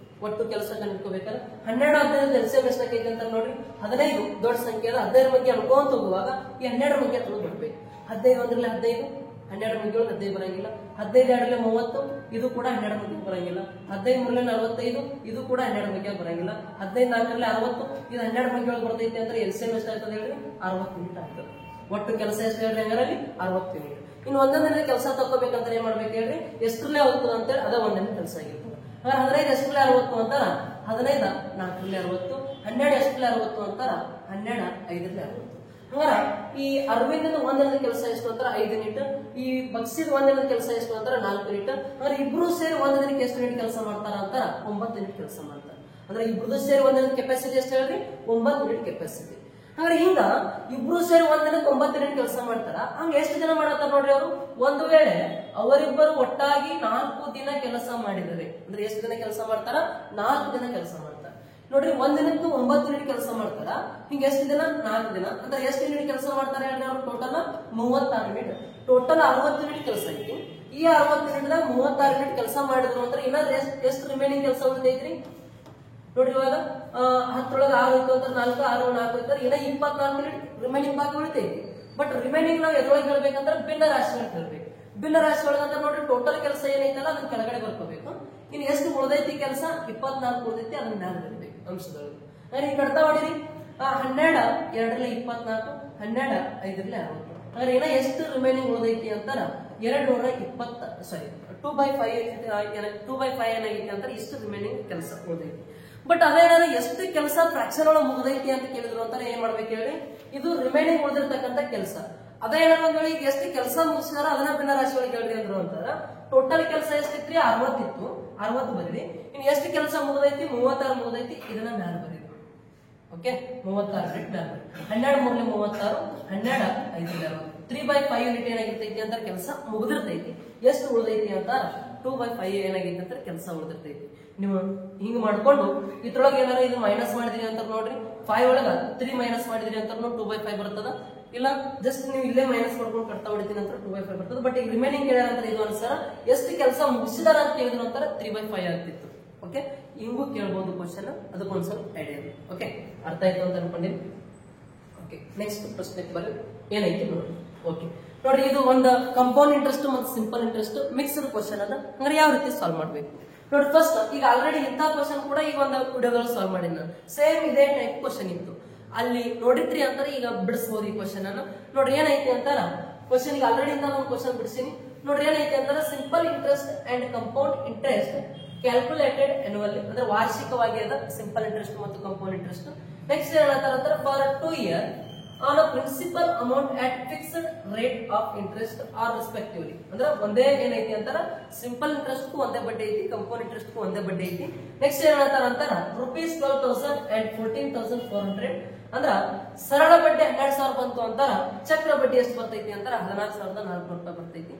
ಒಟ್ಟು ಕೆಲಸ ಕಂಡುಹಿಡ್ಕೋಬೇಕಾದ್ರೆ 12 15 LCM ಎಷ್ಟೈತಿ ಅಂತ ನೋಡ್ರಿ 15 ದೊಡ್ಡ ಸಂಖ್ಯೆ ಅದ 15 ಬಗ್ಗೆ ಅನ್ಕೊಂತ ಹೋಗುವಾಗ ಈ 12 ಬಗ್ಗೆ ತುಳು ಬಿಡ್ಬೇಕು. 15 ಒಂದ್ರಲ್ಲಿ 15 12 ಬಗ್ಗೆ 15 ಬರಂಗಿಲ್ಲ. 15 2 30 ಇದು ಕೂಡ 12 ಬಗ್ಗೆ ಬರಂಗಿಲ್ಲ. 15 3 45 ಇದು ಕೂಡ 12 ಬಗ್ಗೆ ಬರಂಗಿಲ್ಲ. 15 4 60 ಇದು 12 ಬಗ್ಗೆ ಬರ್ತೈತಿ ಅಂದ್ರೆ LCM ಎಷ್ಟಾಗ್ತದೆ ಹೇಳ್ರಿ 60 ಯೂನಿಟ್ ಆಗ್ತದೆ. ಒಟ್ಟು ಕೆಲಸ ಎಷ್ಟು ಹೇಳ್ರಿ ಹಂಗಾರಲ್ಲಿ 60 ಯೂನಿಟ್. ಇನ್ನು ಒಂದೊಂದೇ ಕೆಲಸ ತಗೋಬೇಕಂತ ಏನ್ ಮಾಡ್ಬೇಕು ಹೇಳ್ರಿ ಎಷ್ಟರಲ್ಲೇ ಹೋಗ್ತದೆ ಅಂತೇಳಿ ಅದ ಒಂದನೇ ಕೆಲಸ ಆಗಿರ್ತದೆ. 15 ಎಷ್ಟರಲ್ಲೇ 60 ಅಂತಾರ 15 4ರಲ್ಲಿ 60, 12 ಎಷ್ಟರಲ್ಲೇ 60 ಅಂತಾರ 12 5ರಲ್ಲಿ 60. ಹಂಗಾರ ಈ 60 ಒಂದನೇ ಕೆಲಸ ಎಷ್ಟು ಅಂತಾರ 5 ಯೂನಿಟ್. ಈ ಬಗ್ಸಿದ ಒಂದನೇ ಕೆಲಸ ಎಷ್ಟು ಅಂತಾರ 4 ಯೂನಿಟ್. ಅಂದ್ರೆ ಇಬ್ರು ಸೇರಿ ಒಂದನೇ ಎಷ್ಟು ಯೂನಿಟ್ ಕೆಲಸ ಮಾಡ್ತಾರ ಅಂತಾರ 9 ಯೂನಿಟ್ ಕೆಲಸ ಮಾಡ್ತಾರ. ಅಂದ್ರೆ ಇಬ್ರು ಸೇರಿ ಒಂದನೇ ಕೆಪಾಸಿಟಿ ಎಷ್ಟು ಹೇಳ್ರಿ 9 ಯೂನಿಟ್ ಕೆಪಾಸಿಟಿ. ಹಂಗಾರೆ ಹಿಂಗ ಇಬ್ರು ಸೇರಿ ಒಂದಿನಕ್ಕೆ 9 ಯೂನಿಟ್ ಕೆಲಸ ಮಾಡ್ತಾರ. ಹಂಗ ಎಷ್ಟು ದಿನ ಮಾಡತ್ತಾರ ನೋಡ್ರಿ ಅವರು. ಒಂದು ವೇಳೆ ಅವರಿಬ್ಬರು ಒಟ್ಟಾಗಿ 4 ದಿನ ಕೆಲಸ ಮಾಡಿದರೆ ಅಂದ್ರೆ ಎಷ್ಟು ದಿನ ಕೆಲಸ ಮಾಡ್ತಾರ 4 ದಿನ ಕೆಲಸ ಮಾಡ್ತಾರ ನೋಡ್ರಿ. ಒಂದಿನಕ್ಕೆ 9 ಯೂನಿಟ್ ಕೆಲಸ ಮಾಡ್ತಾರ. ಹಿಂಗ ಎಷ್ಟು ದಿನ 4 ದಿನ ಅಂದ್ರೆ ಎಷ್ಟು ಯೂನಿಟ್ ಕೆಲಸ ಮಾಡ್ತಾರೆ ಹೇಳ್ರಿ ಅವ್ರು ಟೋಟಲ್ 36 ಯೂನಿಟ್. ಟೋಟಲ್ 60 ಯೂನಿಟ್ ಕೆಲಸ ಐತಿ. ಈ 60 ಯೂನಿಟ್ 36 ಯೂನಿಟ್ ಕೆಲಸ ಮಾಡಿದ್ರು ಅಂದ್ರೆ ಇನ್ನ ಎಷ್ಟು ರಿಮೈನಿಂಗ್ ಕೆಲಸ ಉಳಿದೈತ್ರಿ ನೋಡ್ರಿ. ಇವಾಗ 10 6 ಇತ್ತು ಅಂತ 4 6 4 ಇರ್ತಾರೆ ಇನ್ನ 24 ಯೂನಿಟ್ ರಿಮೈನಿಂಗ್ ಭಾಗ ಉಳಿತೈತಿ. ಬಟ್ ರಿಮೈನಿಂಗ್ ನಾವು ಎದ್ರೊಳಗೆ ಹೇಳ್ಬೇಕಂದ್ರೆ ಭಿನ್ನ ರಾಶಿಗಳು ಹೇಳ್ಬೇಕು. ಭಿನ್ನ ರಾಶಿಗಳಂತ ನೋಡ್ರಿ ಟೋಟಲ್ ಕೆಲಸ ಏನೈತಲ್ಲ ಅದನ್ನ ಕೆಳಗಡೆ ಬರ್ಕೋಬೇಕು. ಇನ್ನು ಎಷ್ಟು ಉಳಿದೈತಿ ಕೆಲಸ 24 ಉಳಿದೈತಿ ಅದನ್ನ ಮ್ಯಾಲ ಬರಬೇಕು ಅಂಶದೊಳಗೆ. ಈಗ ಕಡ್ತಾ ಹೊಡಿರಿ 12 2ರಲ್ಲಿ 24 12 5ರಲ್ಲಿ 60. ಅಂದ್ರೆ ಏನ ಎಷ್ಟು ರಿಮೈನಿಂಗ್ ಉಳಿದೈತಿ ಅಂತಾರ 220 ಸಾರಿ 2/5 ಏನಾಗೈತಿ ಅಂತಾರೆ ಇಷ್ಟು ರಿಮೈನಿಂಗ್ ಕೆಲಸ ಉಳಿದೈತಿ. ಬಟ್ ಅದೇನಾದ್ರೆ ಎಷ್ಟು ಕೆಲಸ ಫ್ರಾಕ್ಷನ್ ಒಳಗೆ ಮುಗಿದೈತಿ ಅಂತ ಕೇಳಿದ್ರು ಅಂತಾರೆ ಏನ್ ಮಾಡ್ಬೇಕು ಹೇಳಿ ಇದು ರಿಮೈನಿಂಗ್ ಉಳಿದಿರ್ತಕ್ಕಂಥ ಕೆಲಸ. ಅದೇನಾದ್ರು ಈಗ ಎಷ್ಟು ಕೆಲಸ ಮುಗಿಸಿದಾರ ಅದನ್ನ ಭಿನ್ನ ರಾಶಿ ಒಳಗೆ ಹೇಳ್ರಿ ಅಂದ್ರು ಅಂತಾರ. ಟೋಟಲ್ ಕೆಲಸ ಎಷ್ಟಿತ್ರಿ 60 ಇತ್ತು 60 ಬರೀರಿ. ಇನ್ನು ಎಷ್ಟು ಕೆಲಸ ಮುಗಿದೈತಿ 36 ಮುಗಿದೈತಿ ಇದನ್ನ ಮ್ಯಾಲ ಬರೀರಿ. ಓಕೆ 36 ಯೂನಿಟ್ ಮ್ಯಾಲ 12 3 36 12 5 3/5 ಯೂನಿಟ್ ಏನಾಗಿರ್ತೈತಿ ಅಂತ ಕೆಲಸ ಮುಗಿದಿರ್ತೈತಿ. ಎಷ್ಟು ಉಳಿದೈತಿ ಅಂತ 2/5 ಏನಾಗೈತಿ ಅಂತ ಕೆಲಸ ಉಳಿದಿರ್ತೈತಿ. ನೀವು ಹಿಂಗ ಮಾಡ್ಕೊಂಡು ಇದ್ರೊಳಗೆ ಏನಾರ ಇದು ಮೈನಸ್ ಮಾಡಿದ್ರಿ ಅಂತ ನೋಡ್ರಿ 5 ಒಳಗ 3 ಮೈನಸ್ ಮಾಡಿದ್ರಿ ಅಂತ 2/5 ಬರ್ತದ. ಇಲ್ಲ ಜಸ್ಟ್ ನೀವು ಇಲ್ಲೇ ಮೈನಸ್ ಮಾಡ್ಕೊಂಡು ಕಟ್ತಾ ಹೊಡಿತೀನಿ ಅಂತ 2/5 ಬರ್ತದೆ. ಬಟ್ ಈಗ ರಿಮೈನಿಂಗ್ ಕೇಳ್ಯಾರ ಇದು ಅನ್ಸಾರ ಎಷ್ಟು ಕೆಲಸ ಮುಗಿಸಿದಾರ ಅಂತ ಕೇಳಿದ್ರು ಅಂತಾರೆ 3/5 ಆಗ್ತಿತ್ತು. ಓಕೆ ಹಿಂಗೂ ಕೇಳ್ಬಹುದು ಕ್ವಶನ್ ಅದಕ್ಕೊಂದ್ಸಲ ಐಡಿಯಾ ಇದೆ. ಓಕೆ ಅರ್ಥ ಆಯ್ತು ಅಂತ ಅನ್ಕೊಂಡಿನಿ. ಓಕೆ ನೆಕ್ಸ್ಟ್ ಪ್ರಶ್ನೆ ಬರ್ರಿ ಏನೈತಿ ನೋಡ್ರಿ. ಓಕೆ ನೋಡ್ರಿ ಇದು ಒಂದು ಕಂಪೌಂಡ್ ಇಂಟ್ರೆಸ್ಟ್ ಮತ್ತು ಸಿಂಪಲ್ ಇಂಟ್ರೆಸ್ಟ್ ಮಿಕ್ಸ್ಡ್ ಕ್ವಶನ್ ಅದ. ಹಂಗಾರೆ ಯಾವ ರೀತಿ ಸಾಲ್ವ್ ಮಾಡ್ಬೇಕು ನೋಡ್ರಿ. ಫಸ್ಟ್ ಈಗ ಆಲ್ರೆಡಿ ಇಂಥ ಕ್ವಶನ್ ಕೂಡ ಈಗ ಒಂದು ವಿಡಿಯೋದಲ್ಲಿ ಸಾಲ್ವ್ ಮಾಡಿ ನಾನು ಸೇಮ್ ಇದೇ ಟೈಪ್ ಕ್ವಶನ್ ಇತ್ತು ಅಲ್ಲಿ ನೋಡಿದ್ರಿ ಅಂತಾರೆ. ಈಗ ಬಿಡಿಸಬಹುದು ಈ ಕ್ವಶನ್ ಅನ್ನ ನೋಡ್ರಿ. ಏನೈತಿ ಅಂತಾರ ಕ್ವಶನ್ ಈಗ ಆಲ್ರೆಡಿ ಇಂದ ಒಂದು ಕ್ವಶನ್ ಬಿಡಿಸಿನಿ ನೋಡ್ರಿ. ಏನೈತಿ ಅಂತಾರ simple interest and compound interest calculated annually ಅಂದ್ರೆ ವಾರ್ಷಿಕವಾಗಿ ಅದ ಸಿಂಪಲ್ ಇಂಟ್ರೆಸ್ಟ್ ಮತ್ತು ಕಂಪೌಂಡ್ ಇಂಟ್ರೆಸ್ಟ್. ನೆಕ್ಸ್ಟ್ ಏನಂತಾರ ಅಂತಾರ for 2 year on a principal amount at fixed rate of interest are respectively. ಅಂದ್ರೆ ಒಂದೇ ಏನೈತಿ ಅಂತಾರ ಸಿಂಪಲ್ ಇಂಟ್ರೆಸ್ಟ್ ಒಂದೇ ಬಡ್ಡಿ ಐತಿ ಕಂಪೌಂಡ್ ಇಂಟ್ರೆಸ್ಟ್ ಒಂದೇ ಬಡ್ಡಿ ಐತಿ. ನೆಕ್ಸ್ಟ್ ಏನಂತಾರ ಅಂತಾರ ₹12,000 and 14,400 ಅಂದ್ರ ಸರಳ ಬಡ್ಡಿ 12,000 ಬಂತು ಅಂತಾರ. ಚಕ್ರ ಬಡ್ಡಿ ಎಷ್ಟು ಬರ್ತೈತಿ ಅಂತಾರ 14,400 ಬರ್ತೈತಿ.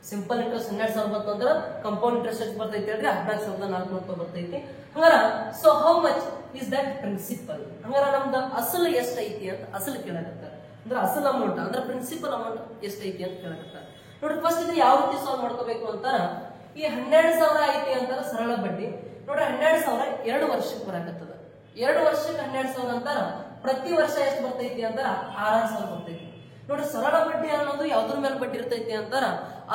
ಸಿಂಪಲ್ ಇಂಟ್ರೆಸ್ಟ್ 12,000 ಬಂತು ಅಂದ್ರ ಕಂಪೌಂಡ್ ಇಂಟ್ರೆಸ್ಟ್ ಎಷ್ಟು ಬರ್ತೈತಿ ಅಂದ್ರೆ 14,400 ಬರ್ತೈತಿ. ಹಂಗಾರ so how much is that principal. ಹಂಗಾರ ನಮ್ದು ಅಸಲು ಎಷ್ಟೈತಿ ಅಂತ ಅಸಲು ಕೇಳಕತ್ತಾರ. ಅಂದ್ರೆ ಅಸಲ್ ಅಮೌಂಟ್ ಅಂದ್ರೆ ಪ್ರಿನ್ಸಿಪಲ್ ಅಮೌಂಟ್ ಎಷ್ಟೈತಿ ಅಂತ ಕೇಳಕತ್ತಾರ. ನೋಡ್ರಿ ಫಸ್ಟ್ ಇದು ಯಾವ ರೀತಿ ಸಾಲ್ವ್ ಮಾಡ್ಕೋಬೇಕು ಅಂತಾರ ಈ 12,000 ಐತಿ ಅಂತಾರ ಸರಳ ಬಡ್ಡಿ. ನೋಡ್ರಿ 12,000 2 ವರ್ಷಕ್ಕೆ ಬರಾಕತ್ತದ. 2 ವರ್ಷಕ್ಕೆ 12,000 ಅಂತಾರ ಪ್ರತಿ ವರ್ಷ ಎಷ್ಟು ಬರ್ತೈತಿ ಅಂತಾರ 6,000 ಬರ್ತೈತಿ. ನೋಡ್ರಿ ಸರಳ ಬಡ್ಡಿ ಅನ್ನೋದು ಯಾವ್ದ್ರ ಮೇಲೆ ಬಡ್ಡಿ ಇರ್ತೈತಿ ಅಂತಾರ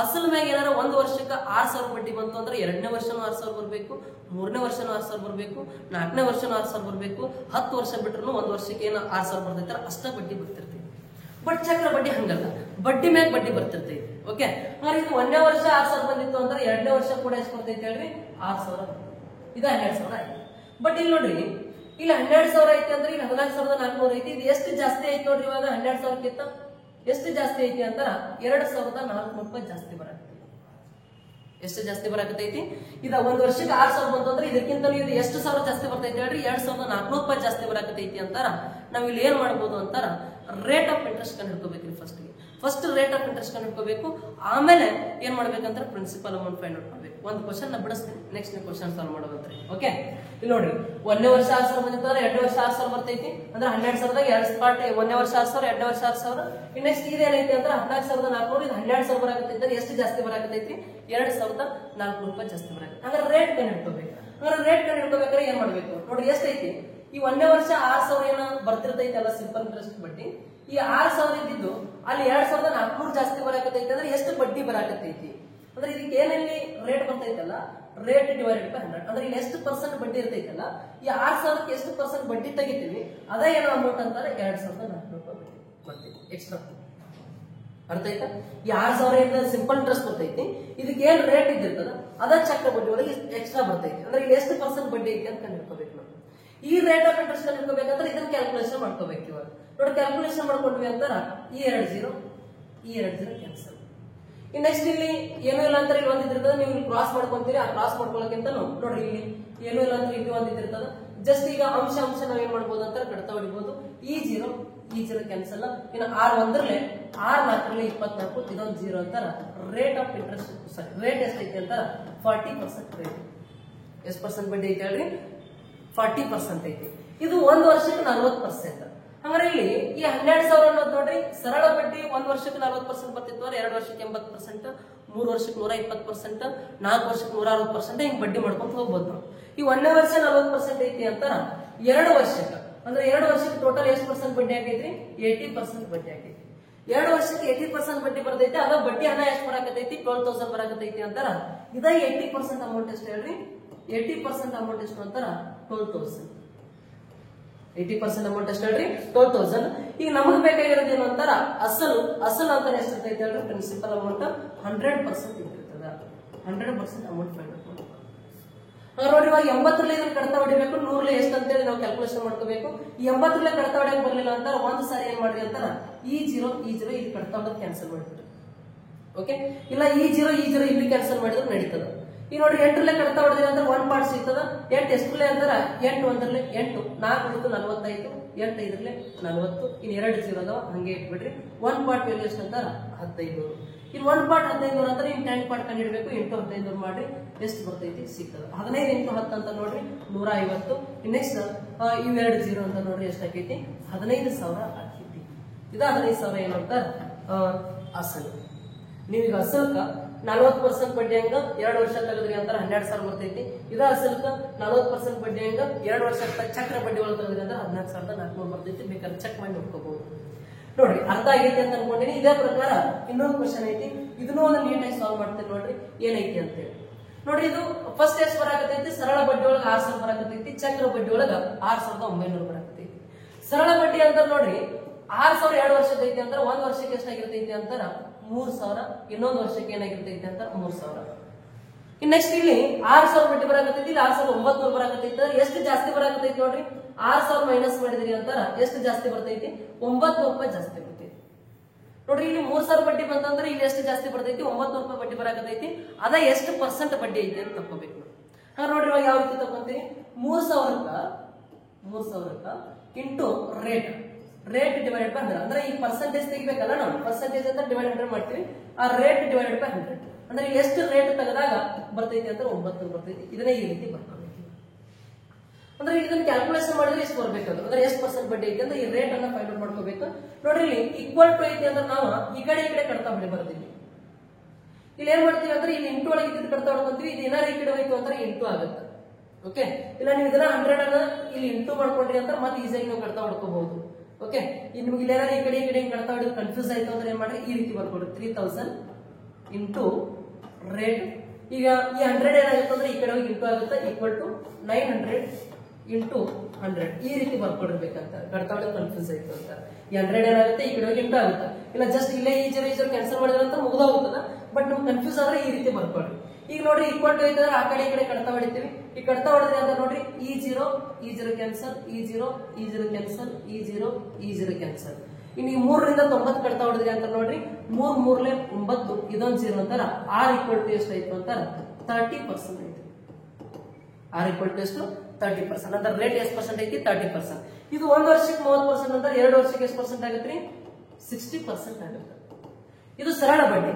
ಅಸಲ್ ಮ್ಯಾಗ ಏನಾರ 1 ವರ್ಷಕ್ಕೆ 6,000 ಬಡ್ಡಿ ಬಂತು ಅಂದ್ರೆ 2ನೇ ವರ್ಷನೂ 6,000 ಬರ್ಬೇಕು, 3ನೇ ವರ್ಷನೂ 6,000 ಬರ್ಬೇಕು, 4ನೇ ವರ್ಷನೂ 6,000 ಬರ್ಬೇಕು. 10 ವರ್ಷ ಬಿಟ್ರು 1 ವರ್ಷಕ್ಕೆ ಏನೋ 6,000 ಬರ್ತೈತಾರ ಅಷ್ಟ ಬಡ್ಡಿ ಬರ್ತಿರ್ತೈತಿ. ಬಟ್ ಚಕ್ರ ಬಡ್ಡಿ ಹಂಗಲ್ಲ, ಬಡ್ಡಿ ಮ್ಯಾಗ ಬಡ್ಡಿ ಬರ್ತಿರ್ತೈತಿ. ಓಕೆ ಹಾಗಾದ್ರೆ ಇದು 1ನೇ ವರ್ಷ 6,000 ಬಂದಿತ್ತು ಅಂದ್ರೆ 2ನೇ ವರ್ಷ ಕೂಡ ಎಷ್ಟು ಬರ್ತೈತಿ ಹೇಳ್ರಿ 6,000 ಬರ್ತೈತಿ. ಇದು 12,000 ಆಯ್ತು. ಬಟ್ ಇಲ್ಲಿ ನೋಡ್ರಿ ಇಲ್ಲಿ 12,000 ಐತಿ ಅಂದ್ರೆ ಈಗ 14,400 ಐತಿ. ಇದು ಎಷ್ಟು ಜಾಸ್ತಿ ಐತಿ ನೋಡ್ರಿ. ಇವಾಗ 12,000ಕ್ಕಿಂತ ಎಷ್ಟು ಜಾಸ್ತಿ ಐತಿ ಅಂತಾರ 2,400 ಜಾಸ್ತಿ ಬರಕತ್ತೈತಿ. ಎಷ್ಟು ಜಾಸ್ತಿ ಬರಕತ್ತೈತಿ ಇದ 1 ವರ್ಷಕ್ಕೆ 6,000 ಬಂತು ಅಂದ್ರೆ ಇದಕ್ಕಿಂತ ಇದು ಎಷ್ಟು ಸಾವಿರ ಜಾಸ್ತಿ ಬರ್ತೈತಿ ಹೇಳ್ರಿ 2,400 ಜಾಸ್ತಿ ಬರಕತ್ತೈತಿ ಅಂತಾರ. ನಾವ್ ಇಲ್ಲಿ ಏನ್ ಮಾಡ್ಬೋದು ಅಂತಾರ ರೇಟ್ ಆಫ್ ಇಂಟ್ರೆಸ್ಟ್ ಕಂಡು ಹಿಡ್ಕೋಬೇಕ್ರಿ. ಫಸ್ಟ್ ರೇಟ್ ಆಫ್ ಇಂಟ್ರೆಸ್ಟ್ ಕಂಡು ಹಿಡ್ಕೋಬೇಕು. ಆಮೇಲೆ ಏನ್ ಮಾಡ್ಬೇಕಂತ ಪ್ರಿನ್ಸಿಪಲ್ ಅಮೌಂಟ್ ಫೈಂಡ್ ಔಟ್ ಮಾಡ್ಬೇಕು. ಒಂದು ಕ್ವಶನ್ ಬಿಡಿಸ್ತೀನಿ, ನೆಕ್ಸ್ಟ್ ಕ್ವಶನ್ ಸಾಲ್ವ್ ಮಾಡೋದಂತ್ರಿ. ಓಕೆ, ಇಲ್ಲಿ ನೋಡ್ರಿ, 1ನೇ ವರ್ಷ 6,000 ಬಂದಿತ್ತಂದ್ರೆ 2ನೇ ವರ್ಷ 6,000 ಬರ್ತೈತಿ. ಅಂದ್ರೆ 12,000ದಾಗ 2 ಪಾರ್ಟ್, 1ನೇ ವರ್ಷ 6,000, 2ನೇ ವರ್ಷ 6,000. ನೆಕ್ಸ್ಟ್ ಇದೇನೈತಿ ಅಂದ್ರೆ 14,400, ಇದು 12,000 ಬರಾಕತ್ತೈತಿ. ಎಷ್ಟು ಜಾಸ್ತಿ ಬರಾಕತ್ತೈತಿ? 2,400 ರೂಪಾಯಿ ಜಾಸ್ತಿ ಬರಾಕತ್ತೈತಿ. ಅಂದ್ರೆ ರೇಟ್ ಕಂಡು ಹಿಡ್ಕೋಬೇಕು. ಅಂದ್ರೆ ರೇಟ್ ಕಂಡು ಹಿಡ್ಕೋಬೇಕಾದ್ರೆ ಏನ್ ಮಾಡ್ಬೇಕು ನೋಡ್ರಿ, ಎಷ್ಟೈತಿ ಈ 1ನೇ ವರ್ಷ 6,000 ಏನ ಬರ್ತಿರ್ತೈತಿ ಅಲ್ಲ ಸಿಂಪಲ್ ಇಂಟ್ರೆಸ್ಟ್ ಬಡ್ಡಿ. ಈ 6,000 ಇದ್ದಿದ್ದು ಅಲ್ಲಿ 2,400 ಜಾಸ್ತಿ ಬರಾಕತ್ತೈತಿ. ಅಂದ್ರೆ ಎಷ್ಟು ಬಡ್ಡಿ ಬರಾಕತ್ತೈತಿ ಅಂದ್ರೆ ಇದಕ್ಕೆ ಏನಲ್ಲಿ ರೇಟ್ ಬರ್ತೈತಲ್ಲ, ರೇಟ್ ಡಿವೈಡೆಡ್ ಬೈ 100. ಅಂದ್ರೆ ಇಲ್ಲಿ ಎಷ್ಟು ಪರ್ಸೆಂಟ್ ಬಡ್ಡಿ ಇರ್ತೈತಲ್ಲ, ಈ 6,000ಕ್ಕೆ ಎಷ್ಟು ಪರ್ಸೆಂಟ್ ಬಡ್ಡಿ ತೆಗಿತೀವಿ ಅದೇ ಏನೋ ಅಮೌಂಟ್ ಅಂತಾರೆ 2,400 ರೂಪಾಯಿ ಬರ್ತೈತಿ ಎಕ್ಸ್ಟ್ರಾ. ಅರ್ಥ ಆಯ್ತಾ? ಈ 6,000 ಸಿಂಪಲ್ ಇಂಟ್ರೆಸ್ಟ್ ಬರ್ತೈತಿ, ಇದಕ್ಕೆ ಏನ್ ರೇಟ್ ಇದ್ದಿರ್ತದ ಅದ ಚಕ್ರ ಬಡ್ಡಿ ಒಳಗೆ ಎಕ್ಸ್ಟ್ರಾ ಬರ್ತೈತಿ. ಅಂದ್ರೆ ಇಲ್ಲಿ ಎಷ್ಟು ಪರ್ಸೆಂಟ್ ಬಡ್ಡಿ ಐತಿ ಅಂತ ಕಂಡುಹಿಡ್ಕೋಬೇಕು ನಾವು. ಈ ರೇಟ್ ಆಫ್ ಇಂಟ್ರೆಸ್ಟ್ ಕಂಡುಹಿಡ್ಕೋಬೇಕಂದ್ರೆ ಇದನ್ನ ಕ್ಯಾಲ್ಕುಲೇಷನ್ ಮಾಡ್ಕೋಬೇಕು. ಇವಾಗ ನೋಡಿ, ಕ್ಯಾಲ್ಕುಲೇಷನ್ ಮಾಡ್ಕೊಂಡ್ವಿ ಅಂತಾರ ಈ 2 ಕ್ಯಾನ್ಸಲ್. ನೆಕ್ಸ್ಟ್ ಇಲ್ಲಿ ಏನೂ ಇಲ್ಲ ಅಂದ್ರೆ ಇಲ್ಲಿ ಒಂದಿರ್ತದ, ನೀವು ಇಲ್ಲಿ ಕ್ರಾಸ್ ಮಾಡ್ಕೊಂತೀರಿ. ಆ ಕ್ರಾಸ್ ಮಾಡ್ಕೊಳ್ಳೋಕ್ಕಿಂತ ನೋಡ್ರಿ ಇಲ್ಲಿ ಏನೂ ಇಲ್ಲ ಅಂದ್ರೆ ಇಲ್ಲಿ ಒಂದಿರ್ತದ. ಜಸ್ಟ್ ಈಗ ಅಂಶ ನಾವ್ ಏನ್ ಮಾಡ್ಬೋದು ಅಂತ ಕಡ್ತಾ ಹೊಡಿಬಹುದು. ಈ 0 ಕ್ಯಾನ್ಸಲ್. ಇನ್ನು R1 R4 24, ಇದೊಂದು 0 ಅಂತಾರ. Rate of interest sorry rate ಎಷ್ಟೈತಿ ಅಂತಾರ 40% ರೇಟ್. ಎಷ್ಟು ಪರ್ಸೆಂಟ್ ಬಡ್ಡಿ ಐತಿ ಹೇಳ್ರಿ? 40% ಐತಿ. ಇದು 1 ವರ್ಷಕ್ಕೆ 40%. ಹಂಗಾರೆ ಇಲ್ಲಿ ಈ 12,000 ಅನ್ನೋದು ನೋಡ್ರಿ, ಸರಳ ಬಡ್ಡಿ 1 ವರ್ಷಕ್ಕೆ 40% ಬರ್ತಿತ್ತು, 2 ವರ್ಷಕ್ಕೆ 80%, 3 ವರ್ಷಕ್ಕೆ 120%, 4 ವರ್ಷಕ್ಕೆ 160%, ಹಿಂಗ್ ಬಡ್ಡಿ ಮಾಡ್ಕೊಂತ ಹೋಗ್ಬೋದು ನಾವು. ಈ 1ನೇ ವರ್ಷ 40% ಐತಿ ಅಂತಾರ 2 ವರ್ಷಕ್ಕೆ, ಅಂದ್ರೆ 2 ವರ್ಷಕ್ಕೆ ಟೋಟಲ್ ಎಷ್ಟು ಪರ್ಸೆಂಟ್ ಬಡ್ಡಿ ಆಗೈತ್ರಿ? 80% ಬಡ್ಡಿ ಆಗೈತಿ. 2 ವರ್ಷಕ್ಕೆ 80% ಬಡ್ಡಿ ಬರ್ತೈತಿ. ಅದ ಬಡ್ಡಿ ಹಣ ಎಷ್ಟು ಬರಾಕತೈತಿ? 12,000 ಬರಾಕತೈತಿ ಅಂತಾರ. ಇದ 80% ಅಮೌಂಟ್ ಎಷ್ಟು ಹೇಳ್ರಿ? 80% ಅಮೌಂಟ್ ಎಷ್ಟು ಅಂತಾರ 12,000. 80% ಅಮೌಂಟ್ ಎಷ್ಟು ಹೇಳ್ರಿ? 12,000. ಈಗ ನಮಗ್ ಬೇಕಾಗಿರೋದು ಏನು ಅಂತಾರ ಅಸಲು ಅಂತ ಎಷ್ಟು ಇರ್ತೈತಿ ಹೇಳ್ರಿ? ಪ್ರಿನ್ಸಿಪಲ್ ಅಮೌಂಟ್ 100% ಇರ್ತದ. 100% ಅಮೌಂಟ್ ಫೈಂಡ್ ಮಾಡ್ಕೊಂಡು ನೋಡಿ. ಇವಾಗ 80ರಲ್ಲಿ ಇದನ್ನ ಕಡ್ತಾ ಹೊಡಿಬೇಕು, 100ರಲ್ಲಿ ಎಷ್ಟು ಅಂತೇಳಿ ನಾವು ಕ್ಯಾಲ್ಕುಲೇಷನ್ ಮಾಡ್ಕೋಬೇಕು. ಈ 80ರಲ್ಲಿ ಕಡ್ತಾ ಹೊಡಿಯಕ್ ಬರ್ಲಿಲ್ಲ ಅಂತಾರ ಒಂದ್ ಸಾರಿ ಏನ್ ಮಾಡ್ರಿ ಅಂತಾರ ಈ 0 ಇಲ್ಲಿ ಕಡ್ತಾ ಹೊಡೋದು ಕ್ಯಾನ್ಸಲ್ ಮಾಡ್ಬಿಟ್ರಿ. ಓಕೆ, ಇಲ್ಲ ಈ 0 ಇಲ್ಲಿ ಕ್ಯಾನ್ಸಲ್ ಮಾಡಿದ್ರೆ ನಡೀತದ. ಈಗ ನೋಡ್ರಿ 8ರಲ್ಲೇ ಕಡ್ತಾ ಹೊಡೆದಿರ ಅಂದ್ರೆ 1 ಪಾರ್ಟ್ ಸಿಗ್ತದ. 8 ಎಷ್ಟರಲ್ಲೇ ಅಂತಾರ 8 1ರಲ್ಲಿ 8, 4 45, 8 5ರಲ್ಲಿ 40. ಇನ್ 2 0 ಅದಾವ, ಹಂಗೆ ಇಟ್ಬಿಡ್ರಿ. 1 ಪಾರ್ಟ್ ವ್ಯಾಲ್ಯೂ ಎಷ್ಟು ಅಂತಾರ 1500. ಇನ್ 1 ಪಾರ್ಟ್ 1500 ಅಂದ್ರೆ ಇನ್ 10 ಪಾರ್ಟ್ ಕಂಡಿಡ್ಬೇಕು. 8 1500 ಮಾಡ್ರಿ, ಎಷ್ಟು ಬರ್ತೈತಿ ಸಿಗ್ತದ. 15 × 10 ಅಂತ ನೋಡ್ರಿ 150. ನೆಕ್ಸ್ಟ್ ಇವ್ 2 0 ಅಂತ ನೋಡ್ರಿ ಎಷ್ಟಾಕೈತಿ? 15,000 ಆಕೈತಿ. ಇದ 15,000 ಏನಂತ ಅಸಲು. ನೀವೀಗ ಅಸಲ್ಕ 40% ಬಡ್ಡಿ ಹಂಗ 2 ವರ್ಷ ತೆಗದ್ರಿ ಅಂತಾರ 12,000 ಬರ್ತೈತಿ. ಇದ ಅಸಲ್ಕ 40% ಬಡ್ಡಿ ಹಂಗ 2 ವರ್ಷ ಚಕ್ರ ಬಡ್ಡಿ ಒಳಗೆ ತೆಗದ್ರಿ ಅಂದ್ರೆ 14,400 ಬರ್ತೈತಿ. ಬೇಕಾದ್ರೆ ಚೆಕ್ ಮಾಡಿ ನೋಡ್ಕೋಬಹುದು. ನೋಡ್ರಿ, ಅರ್ಥ ಆಗೈತಿ ಅಂತ ಅನ್ಕೊಂಡಿನಿ. ಇದೇ ಪ್ರಕಾರ ಇನ್ನೊಂದು ಕ್ವಶನ್ ಐತಿ, ಇದನ್ನೂ ಒಂದು ನೀಟಾಗಿ ಸಾಲ್ವ್ ಮಾಡ್ತೀನಿ. ನೋಡ್ರಿ ಏನೈತಿ ಅಂತೇಳಿ. ನೋಡ್ರಿ, ಇದು ಫಸ್ಟ್ ಎಷ್ಟು ಬರಾಕತೈತಿ? ಸರಳ ಬಡ್ಡಿ ಒಳಗೆ 6,000 ಬರಾಕತೈತಿ. ಚಕ್ರ ಬಡ್ಡಿ ಒಳಗ 6,900 ಬರಾಕತೈತಿ. ಸರಳ ಬಡ್ಡಿ ಅಂತ ನೋಡ್ರಿ 6,000 2 ವರ್ಷದ ಐತಿ ಅಂತಾರ 1 ವರ್ಷಕ್ಕೆ ಎಷ್ಟಾಗಿರ್ತೈತಿ ಅಂತಾರ 3,000. ಇನ್ನೊಂದು ವರ್ಷಕ್ಕೆ ಏನಾಗಿರ್ತೈತಿ ಅಂತ 3,000. ಇನ್ ನೆಕ್ಸ್ಟ್ ಇಲ್ಲಿ 6,000 ಬಡ್ಡಿ ಬರಾಕತೈತಿ, ಇಲ್ಲಿ 6,900 ಬರಾಕತೈತಿ. ಎಷ್ಟು ಜಾಸ್ತಿ ಬರಾಕತೈತಿ ನೋಡ್ರಿ? 6,000 ಮೈನಸ್ ಮಾಡಿದ್ರಿ ಅಂತಾರ ಎಷ್ಟು ಜಾಸ್ತಿ ಬರ್ತೈತಿ? 900 ರೂಪಾಯಿ ಜಾಸ್ತಿ ಬರ್ತೈತಿ. ನೋಡ್ರಿ, ಇಲ್ಲಿ 3,000 ಬಡ್ಡಿ ಬಂತಂದ್ರೆ ಇಲ್ಲಿ ಎಷ್ಟು ಜಾಸ್ತಿ ಬರ್ತೈತಿ? 900 ರೂಪಾಯಿ ಬಡ್ಡಿ ಬರಾಕತೈತಿ. ಅದ ಎಷ್ಟು ಪರ್ಸೆಂಟ್ ಬಡ್ಡಿ ಐತಿ ಅಂತ ತಕ್ಕೋಬೇಕು. ಹಾಗಾದ್ರೆ ನೋಡ್ರಿ, ಇವಾಗ ಯಾವ ರೀತಿ ತಕೊಂತೀವಿ? 3,000ಕ್ಕ ಇಂಟು ರೇಟ್ ಡಿವೈಡೆಡ್ ಬೈ 100. ಅಂದ್ರೆ ಈ ಪರ್ಸೆಂಟೇಜ್ ತೆಗಿಬೇಕಲ್ಲ ನಾವು, ಪರ್ಸೆಂಟೇಜ್ ಅಂತ ಡಿವೈಡೆಡ್ ಮಾಡ್ತೀವಿ. ಆ ರೇಟ್ ಡಿವೈಡೆಡ್ ಬೈ 100 ಅಂದ್ರೆ ಇಲ್ಲಿ ಎಷ್ಟು ರೇಟ್ ತೆಗೆದಾಗ ಬರ್ತೈತಿ ಅಂತ 900 ಬರ್ತೈತಿ. ಇದನ್ನೇ ಈ ರೀತಿ ಬರ್ಕೋಬೇಕು. ಅಂದ್ರೆ ಇದನ್ನ ಕ್ಯಾಲ್ಕುಲೇಷನ್ ಮಾಡಿದ್ರೆ ಎಷ್ಟು ಬರ್ಬೇಕಂದ್ರೆ ಅಂದ್ರೆ ಎಷ್ಟು ಪರ್ಸೆಂಟ್ ಬಡ್ಡಿ ಐತಿ ಅಂತ ಈ ರೇಟ್ ಅನ್ನ ಫೈಂಡ್ ಔಟ್ ಮಾಡ್ಕೋಬೇಕು. ನೋಡ್ರಿ, ಇಲ್ಲಿ ಈಕ್ವಲ್ ಟು ಐತಿ ಅಂದ್ರೆ ನಾವು ಈ ಕಡೆ ಕಡ್ತಾ ಹೊಡಿ ಬರ್ತೀವಿ. ಇಲ್ಲಿ ಏನ್ ಮಾಡ್ತೀವಿ ಅಂದ್ರೆ ಇಲ್ಲಿ ಇಂಟು ಒಳಗೆ ಇದ್ದು ಕಡ್ತಾ ಹೊಡ್ಕೊಂತೀವಿ. ಇದು ಏನಾರ ಈ ಕಡೆ ಹೋಯ್ತು ಅಂದ್ರೆ ಇಂಟು ಆಗುತ್ತೆ. ಓಕೆ, ಇಲ್ಲ ನೀವು ಇದನ್ನ 100 ಅನ್ನ ಇಲ್ಲಿ ಇಂಟು ಮಾಡ್ಕೊಂಡ್ರಿ ಅಂತ ಮತ್ತೆ ಈಸಿಯಾಗಿ ನೀವು ಕಡ್ತಾ ಹೊಡ್ಕೋಬಹುದು. ಓಕೆ, ನಿಮ್ಗೆ ಇಲ್ಲಿ ಏನಾರ ಈ ಕಡೆ ಕಡ್ತಾ ಹೊಡಿದು ಕನ್ಫ್ಯೂಸ್ ಆಯ್ತು ಅಂದ್ರೆ ಏನ್ ಮಾಡ್ರಿ ಈ ರೀತಿ ಬರ್ಕೊಡ್ರಿ 3,000 ಇಂಟು ರೇಟ್. ಈಗ ಈ 100 ಏನಾಗುತ್ತೆ ಅಂದ್ರೆ ಈ ಕಡೆ ಹೋಗಿ ಇಂಟು ಆಗುತ್ತೆ, ಈಕ್ವಲ್ ಟು 900 ಇಂಟು 100 ಈ ರೀತಿ ಬರ್ಕೊಡಿರ್ಬೇಕಂತ. ಕಡ್ತಾ ಹೊಡೆದು ಕನ್ಫ್ಯೂಸ್ ಆಯ್ತು ಅಂತ ಈ 100 ಏನಾಗುತ್ತೆ ಈ ಕಡೆ ಹೋಗಿ ಇಂಟು ಆಗುತ್ತೆ. ಇಲ್ಲ ಜಸ್ಟ್ ಇಲ್ಲೇ ಈ 0 ಕ್ಯಾನ್ಸಲ್ ಮಾಡಿದ್ರೆ ಅಂತ ಮುಗ್ದೋಗುತ್ತದ. ಬಟ್ ನಿಮ್ಗೆ ಕನ್ಫ್ಯೂಸ್ ಆದ್ರೆ ಈ ರೀತಿ ಬರ್ಕೊಡ್ರಿ. ಈಗ ನೋಡ್ರಿ, ಈಕ್ವಲ್ ಟು ಐತಂದ್ರೆ ಆ ಕಡೆ ಈ ಕಡೆ ಕಡ್ತಾ ಹೊಡಿತೀವಿ. ಈ ಕಡ್ತಾ ಹೊಡೆದ್ರಿ ಅಂತ ನೋಡ್ರಿ ಈ 0 ಕ್ಯಾನ್ಸಲ್, ಈ 0 ಕ್ಯಾನ್ಸಲ್, ಈ 0 ಕ್ಯಾನ್ಸಲ್. ಇನ್ನು ಈ 3ರಿಂದ 90 ಕಡ್ತಾ ಹೊಡೆದ್ರಿ ಅಂತ ನೋಡ್ರಿ 3 3ಲೆ 9, ಇದೊಂದು 0 ಅಂತಾರ. R ಈಕ್ವಲ್ ಟು ಎಷ್ಟು ಆಯ್ತು ಅಂತಾರ 30% ಐತಿ. R ಈಕ್ವಲ್ ಟು ಎಷ್ಟು 30%. ಅಂದ್ರೆ ರೇಟ್ ಎಷ್ಟು ಪರ್ಸೆಂಟ್ ಐತಿ 30%. ಇದು 1 ವರ್ಷಕ್ಕೆ 30% ಅಂದ್ರೆ 2 ವರ್ಷಕ್ಕೆ ಎಷ್ಟು ಪರ್ಸೆಂಟ್ ಆಗುತ್ತೆ? 60% ಆಗುತ್ತೆ. ಇದು ಸರಳ ಬಡ್ಡಿ.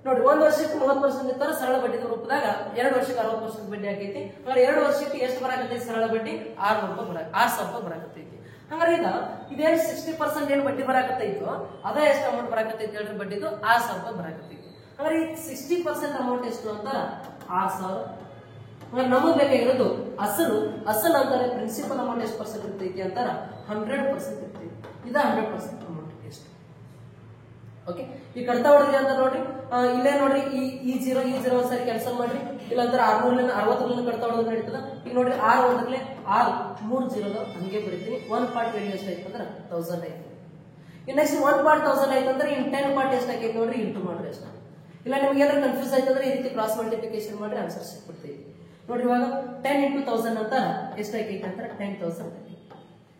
ನೋಡಿ 1 ವರ್ಷಕ್ಕೆ 30% ಇರ್ತಾರ ಸರಳ ಬಡ್ಡಿ ರೂಪದಾಗ 2 ವರ್ಷಕ್ಕೆ 60% ಬಡ್ಡಿ ಆಗೈತಿ. ಅಂದ್ರೆ 2 ವರ್ಷಕ್ಕೆ ಎಷ್ಟು ಬರಾಕತ್ತೈತಿ ಸರಳ ಬಡ್ಡಿ 6,000 ರೂಪಾಯಿ ಬರಾಕತ್ತೈತಿ. ಹಂಗಾರೆ ಇದೇನು 60% ಏನು ಬಡ್ಡಿ ಬರಾಕತ್ತೈತೋ ಅದ ಎಷ್ಟು ಅಮೌಂಟ್ ಬರಾಕತ್ತೈತಿ ಹೇಳ್ರಿ ಬಡ್ಡಿದು 6,000 ರೂಪಾಯಿ ಬರಾಕತ್ತೈತಿ. ಹಂಗಾರೆ ಈ 60% ಅಮೌಂಟ್ ಎಷ್ಟು ಅಂತಾರ 6,000. ಹಂಗಾರೆ ನಮಗ್ ಬೇಕಾಗಿರೋದು ಅಸಲು ಅಂತಾರೆ ಪ್ರಿನ್ಸಿಪಲ್ ಅಮೌಂಟ್ ಎಷ್ಟು ಪರ್ಸೆಂಟ್ ಇರ್ತೈತಿ ಅಂತಾರ 100% ಇರ್ತೈತಿ. ಇದ 100% ಅಮೌಂಟ್ ಎಷ್ಟು. ಓಕೆ, ಈ ಕಡ್ತಾ ಹೊಡೆದ್ರಿ ಅಂತ ನೋಡ್ರಿ, ಇಲ್ಲೇ ನೋಡ್ರಿ ಈ 0 ಒಂದ್ಸರಿ ಕ್ಯಾನ್ಸಲ್ ಮಾಡ್ರಿ. ಇಲ್ಲಾಂದ್ರೆ 60 ಕಡ್ತಾ ಹೊಡೆದ್ರೆ ನಡೀತದ. ಈಗ ನೋಡ್ರಿ 6 ಹೋದ್ರಲ್ಲೇ 6 3 0 ಹಂಗೆ ಬರೀತೀನಿ. 1 ಪಾರ್ಟ್ ವ್ಯಾಲ್ಯೂ ಎಷ್ಟು ಆಯ್ತು ಅಂದ್ರೆ 1000 ಆಯ್ತು. ಇನ್ ನೆಕ್ಸ್ಟ್ 1 ಪಾರ್ಟ್ 1000 ಆಯ್ತು ಅಂದ್ರೆ ಇನ್ 10 ಪಾರ್ಟ್ ಎಷ್ಟು ಆಗೈತೆ ನೋಡ್ರಿ ಇಂಟು ಮಾಡ್ರಿ ಅಷ್ಟ. ಇಲ್ಲ ನಿಮ್ಗೆ ಏನಾದ್ರು ಕನ್ಫ್ಯೂಸ್ ಆಯ್ತು ಅಂದ್ರೆ ಈ ರೀತಿ ಕ್ರಾಸ್ ಮಲ್ಟಿಪ್ಲಿಕೇಶನ್ ಮಾಡ್ರಿ ಆನ್ಸರ್ ಸಿಕ್ಬಿಡ್ತೈತಿ. ನೋಡ್ರಿ ಇವಾಗ 10 × 1000 ಅಂತ ಎಷ್ಟು ಆಗೈತೆ ಅಂತ 10,000 ಆಗೈತಿ.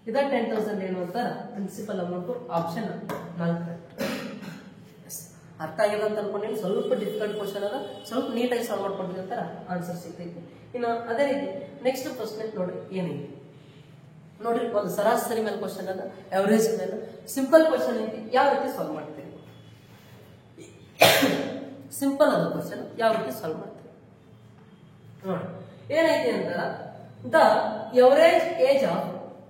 ಇದ 10,000 ಏನು ಅಂತ ಪ್ರಿನ್ಸಿಪಲ್ ಅಮೌಂಟ್ ಆಪ್ಷನ್ 4. ಅರ್ಥ ಆಗಿಲ್ಲ ಅಂತ ಅನ್ಕೊಂಡಿ. ಸ್ವಲ್ಪ ಡಿಫಿಕಲ್ಟ್ ಕ್ವಶನ್ ಅದ, ಸ್ವಲ್ಪ ನೀಟಾಗಿ ಸಾಲ್ವ್ ಮಾಡ್ಕೊಂಡ್ರಿ ಅಂತ ಆನ್ಸರ್ ಸಿಗ್ತೈತಿ. ಇನ್ನು ಅದೇ ರೀತಿ ನೆಕ್ಸ್ಟ್ ಪ್ರಶ್ನೆ ನೋಡ್ರಿ ಏನೈತಿ ನೋಡ್ರಿ, ಒಂದು ಸರಾಸರಿ ಮೇಲೆ ಕ್ವಶನ್ ಅದ, ಅವರೇಜ್ ಮೇಲೆ ಸಿಂಪಲ್ ಕ್ವಶನ್ ಐತಿ. ಯಾವ ರೀತಿ ಸಾಲ್ವ್ ಮಾಡ್ತೀರಿ? ಸಿಂಪಲ್ ಅದ ಕ್ವಶನ್, ಯಾವ ರೀತಿ ಸಾಲ್ವ್ ಮಾಡ್ತೀರಿ ನೋಡಿ. ಏನೈತಿ ಅಂತ the average age of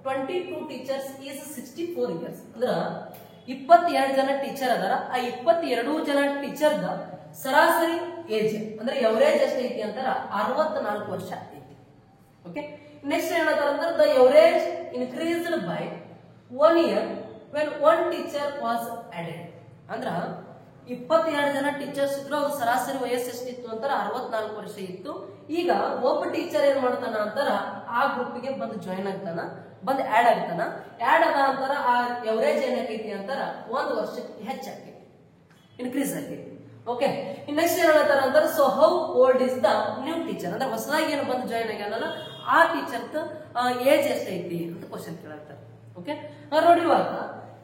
22 teachers is 64 years. ಅಂದ್ರ 22 ಜನ ಟೀಚರ್ ಅದಾರ. ಆ 22 ಜನ ಟೀಚರ್ ದ ಸರಾಸರಿ ಏಜ್ ಅಂದ್ರೆ ಎವರೇಜ್ ಎಷ್ಟು ಐತಿ ಅಂತಾರ 64 ವರ್ಷ ಐತಿ. ಓಕೆ, ನೆಕ್ಸ್ಟ್ ಏನಂತಾರ ಅಂದ್ರೆ the average increased by 1 year when 1 teacher was added. ಅಂದ್ರ 22 ಜನ ಟೀಚರ್ಸ್ ಇದ್ರು, ಅವ್ರ ಸರಾಸರಿ ವಯಸ್ಸು ಎಷ್ಟಿತ್ತು ಅಂತಾರ 64 ವರ್ಷ ಇತ್ತು. ಈಗ ಒಬ್ಬ ಟೀಚರ್ ಏನ್ ಮಾಡ್ತಾನ ಅಂತಾರ ಆ ಗ್ರೂಪ್ಗೆ ಬಂದು ಜಾಯಿನ್ ಆಗ್ತಾನ, ಬಂದು ಆಡ್ ಆಗ್ತಾನ. ಆಡ್ ಅದ ಅಂತಾರ ಆ ಎವರೇಜ್ ಏನಾಗೈತಿ ಅಂತಾರ 1 ವರ್ಷಕ್ಕೆ ಹೆಚ್ಚಾಗೈತಿ, ಇನ್ಕ್ರೀಸ್ ಆಗೈತಿ. ಓಕೆ, ನೆಕ್ಸ್ಟ್ ಏನ್ ಹೇಳ್ತಾರ ಅಂತಾರ so how old is the new teacher. ಅಂದ್ರೆ ಹೊಸದಾಗಿ ಏನು ಬಂದು ಜಾಯಿನ್ ಆಗ್ಯಾನಲ್ಲ ಆ ಟೀಚರ್ ಏಜ್ ಎಷ್ಟೈತಿ ಅಂತ ಕ್ವಶನ್ ಕೇಳತ್ತಾರೆ. ಓಕೆ, ನೋಡಿ ಇವಾಗ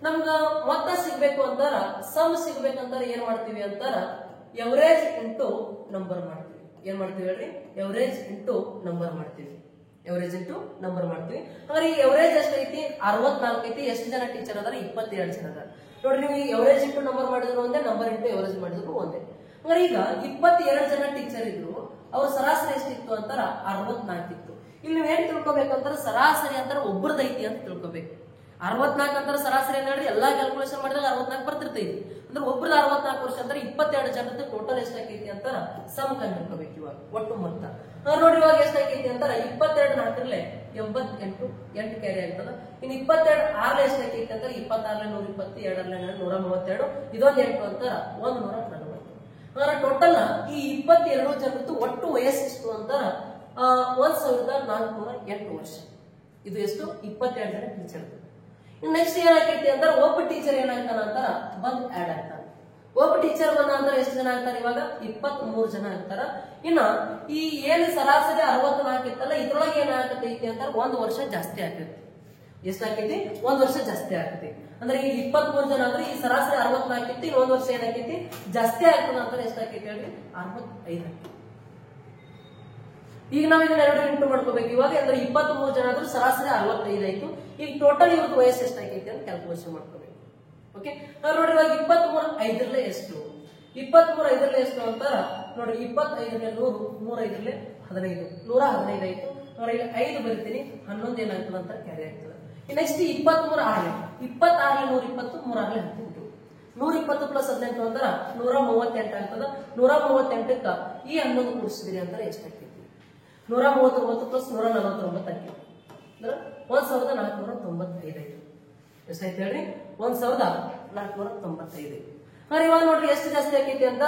ನಮ್ಗ ಮೊತ್ತ ಸಿಗ್ಬೇಕು ಅಂತಾರ ಸಮ್ ಸಿಗ್ಬೇಕಂತಾರ ಏನ್ ಮಾಡ್ತೀವಿ ಅಂತಾರ ಎವರೇಜ್ ಇಂಟು ನಂಬರ್ ಮಾಡ್ತೀವಿ. ಏನ್ ಮಾಡ್ತೀವಿ ಹೇಳ್ರಿ? ಎವರೇಜ್ ಇಂಟು ನಂಬರ್ ಮಾಡ್ತೀವಿ. ಎವರೇಜ್ ಇಂಟು ನಂಬರ್ ಮಾಡ್ತೀವಿ. ಅಂದ್ರೆ ಈ ಎವರೇಜ್ ಎಷ್ಟೈತಿ 64 ಐತಿ. ಎಷ್ಟು ಜನ ಟೀಚರ್ ಅದಾರ 22 ಜನ ಅದಾರ. ನೋಡ್ರಿ, ನೀವು ಎವರೇಜ್ ಇಂಟು ನಂಬರ್ ಮಾಡಿದ್ರು ಒಂದೇ, ನಂಬರ್ ಇಂಟು ಎವರೇಜ್ ಮಾಡಿದ್ರು ಒಂದೇ. ಅಂದ್ರೆ ಈಗ 22 ಜನ ಟೀಚರ್ ಇದ್ರು, ಅವ್ರ ಸರಾಸರಿ ಎಷ್ಟಿತ್ತು ಅಂತಾರ 64 ಇತ್ತು. ಇಲ್ಲಿ ನೀವು ಏನ್ ತಿಳ್ಕೊಬೇಕಂತಾರ ಸರಾಸರಿ ಅಂತಾರ ಒಬ್ಬರದೈತಿ ಅಂತ ತಿಳ್ಕೊಬೇಕು. 64 ಅಂತಾರ ಸರಾಸರಿ ನೋಡ್ರಿ ಎಲ್ಲಾ ಕ್ಯಾಲ್ಕುಲೇಷನ್ ಮಾಡಿದಾಗ 64 ಬರ್ತಿರ್ತೈತಿ. ಅಂದ್ರೆ ಒಬ್ರದ್ದು 64 ವರ್ಷ ಅಂದ್ರೆ 22 ಜನದ ಟೋಟಲ್ ಎಷ್ಟಾಕೈತಿ ಅಂತಾರ ಸಮ್ ಕಂಡುಹಿಡ್ಕೋಬೇಕು. ಇವಾಗ ಒಟ್ಟು ಮೊತ್ತ ನೋಡಿ ಇವಾಗ ಎಷ್ಟಾಕೈತಿ ಅಂತಾರ 22 4 88 8 ಕ್ಯಾರಿ ಆಗ್ತದ. ಇನ್ನು 22 6 ಎಷ್ಟಾಕೈತಿ ಅಂತಾರ 26 120 2 132 ಇದೊಂದು 8 ಅಂತಾರ 140. ಅಂದ್ರೆ ಟೋಟಲ್ ಈ 22 ಜನದ್ದು ಒಟ್ಟು ವಯಸ್ಸೆಷ್ಟು ಅಂತಾರ 1408 ವರ್ಷ. ಇದು ಎಷ್ಟು 22 ಜನ ಟೀಚರ್. ನೆಕ್ಸ್ಟ್ ಏನಾಕೈತಿ ಅಂತಾರ ಒಬ್ಬ ಟೀಚರ್ ಏನಾಗ್ತಾನ ಅಂತಾರ ಬಂದ್ ಆಡ್ ಆಗ್ತಾನ. ಒಬ್ಬ ಟೀಚರ್ ಬಂದ ಅಂದ್ರೆ ಎಷ್ಟು ಜನ ಆಗ್ತಾರ ಇವಾಗ 23 ಜನ ಆಗ್ತಾರ. ಇನ್ನ ಈ ಏನು ಸರಾಸರಿ 64 ಇತ್ತಲ್ಲ ಇದ್ರೊಳಗೆ ಏನಾಗತೈತಿ ಅಂತಾರ 1 ವರ್ಷ ಜಾಸ್ತಿ ಆಗ್ತೈತಿ. ಎಷ್ಟಾಕೈತಿ 1 ವರ್ಷ ಜಾಸ್ತಿ ಆಗ್ತೈತಿ. ಅಂದ್ರೆ ಈ 23 ಜನ ಅಂದ್ರೆ ಈ ಸರಾಸರಿ 64 ಇತ್ತು, ಇನ್ನೊಂದು ವರ್ಷ ಏನಾಕೈತಿ ಜಾಸ್ತಿ ಆಗ್ತದ ಅಂತಾರ ಎಷ್ಟಾಕೈತಿ ಹೇಳ್ರಿ 65 ಆಗ್ತೈತಿ. ಈಗ ನಾವ್ ಇದನ್ನ 2 ಇಂಟು ಮಾಡ್ಕೋಬೇಕು. ಇವಾಗ ಅಂದ್ರೆ 23 ಜನ ಆದ್ರೂ ಸರಾಸರಿ 65 ಆಯ್ತು. ಈಗ ಟೋಟಲ್ ಇವ್ರದ್ದು ವಯಸ್ಸು ಎಷ್ಟಾಗೈತಿ ಅಂತ ಕ್ಯಾಲ್ಕುಲೇಷನ್ ಮಾಡ್ಕೋಬೇಕು. ಓಕೆ, ನೋಡಿ ಇವಾಗ 23 5 ಎಷ್ಟು 23 5 ಎಷ್ಟು ಅಂತಾರ ನೋಡಿ 25 100 3 5 15 115 ಆಯ್ತು. ನೋಡಿ ಇಲ್ಲಿ 5 ಬರಿತೀನಿ 11 ಏನಾಗ್ತದೆ ಅಂತ ಕ್ಯಾರಿ ಆಗ್ತದೆ. ನೆಕ್ಸ್ಟ್ 23 6 26 120 3 18 120 ಪ್ಲಸ್ 18 ಅಂತಾರ 138 ಆಗ್ತದ. 138ಕ್ಕ ಈ 11 ಕೂಡಿಸಿದ್ರಿ ಅಂತಾರೆ ಎಷ್ಟಾಗ್ತೈತಿ 139 ಪ್ಲಸ್ 149 ಆಗ್ತೈತಿ. 1495 ಆಯ್ತು. ಎಷ್ಟಾಯ್ತು ಹೇಳ್ರಿ 1495. ಇವಾಗ ನೋಡ್ರಿ ಎಷ್ಟು ಜಾಸ್ತಿ ಆಕೈತಿ ಅಂತ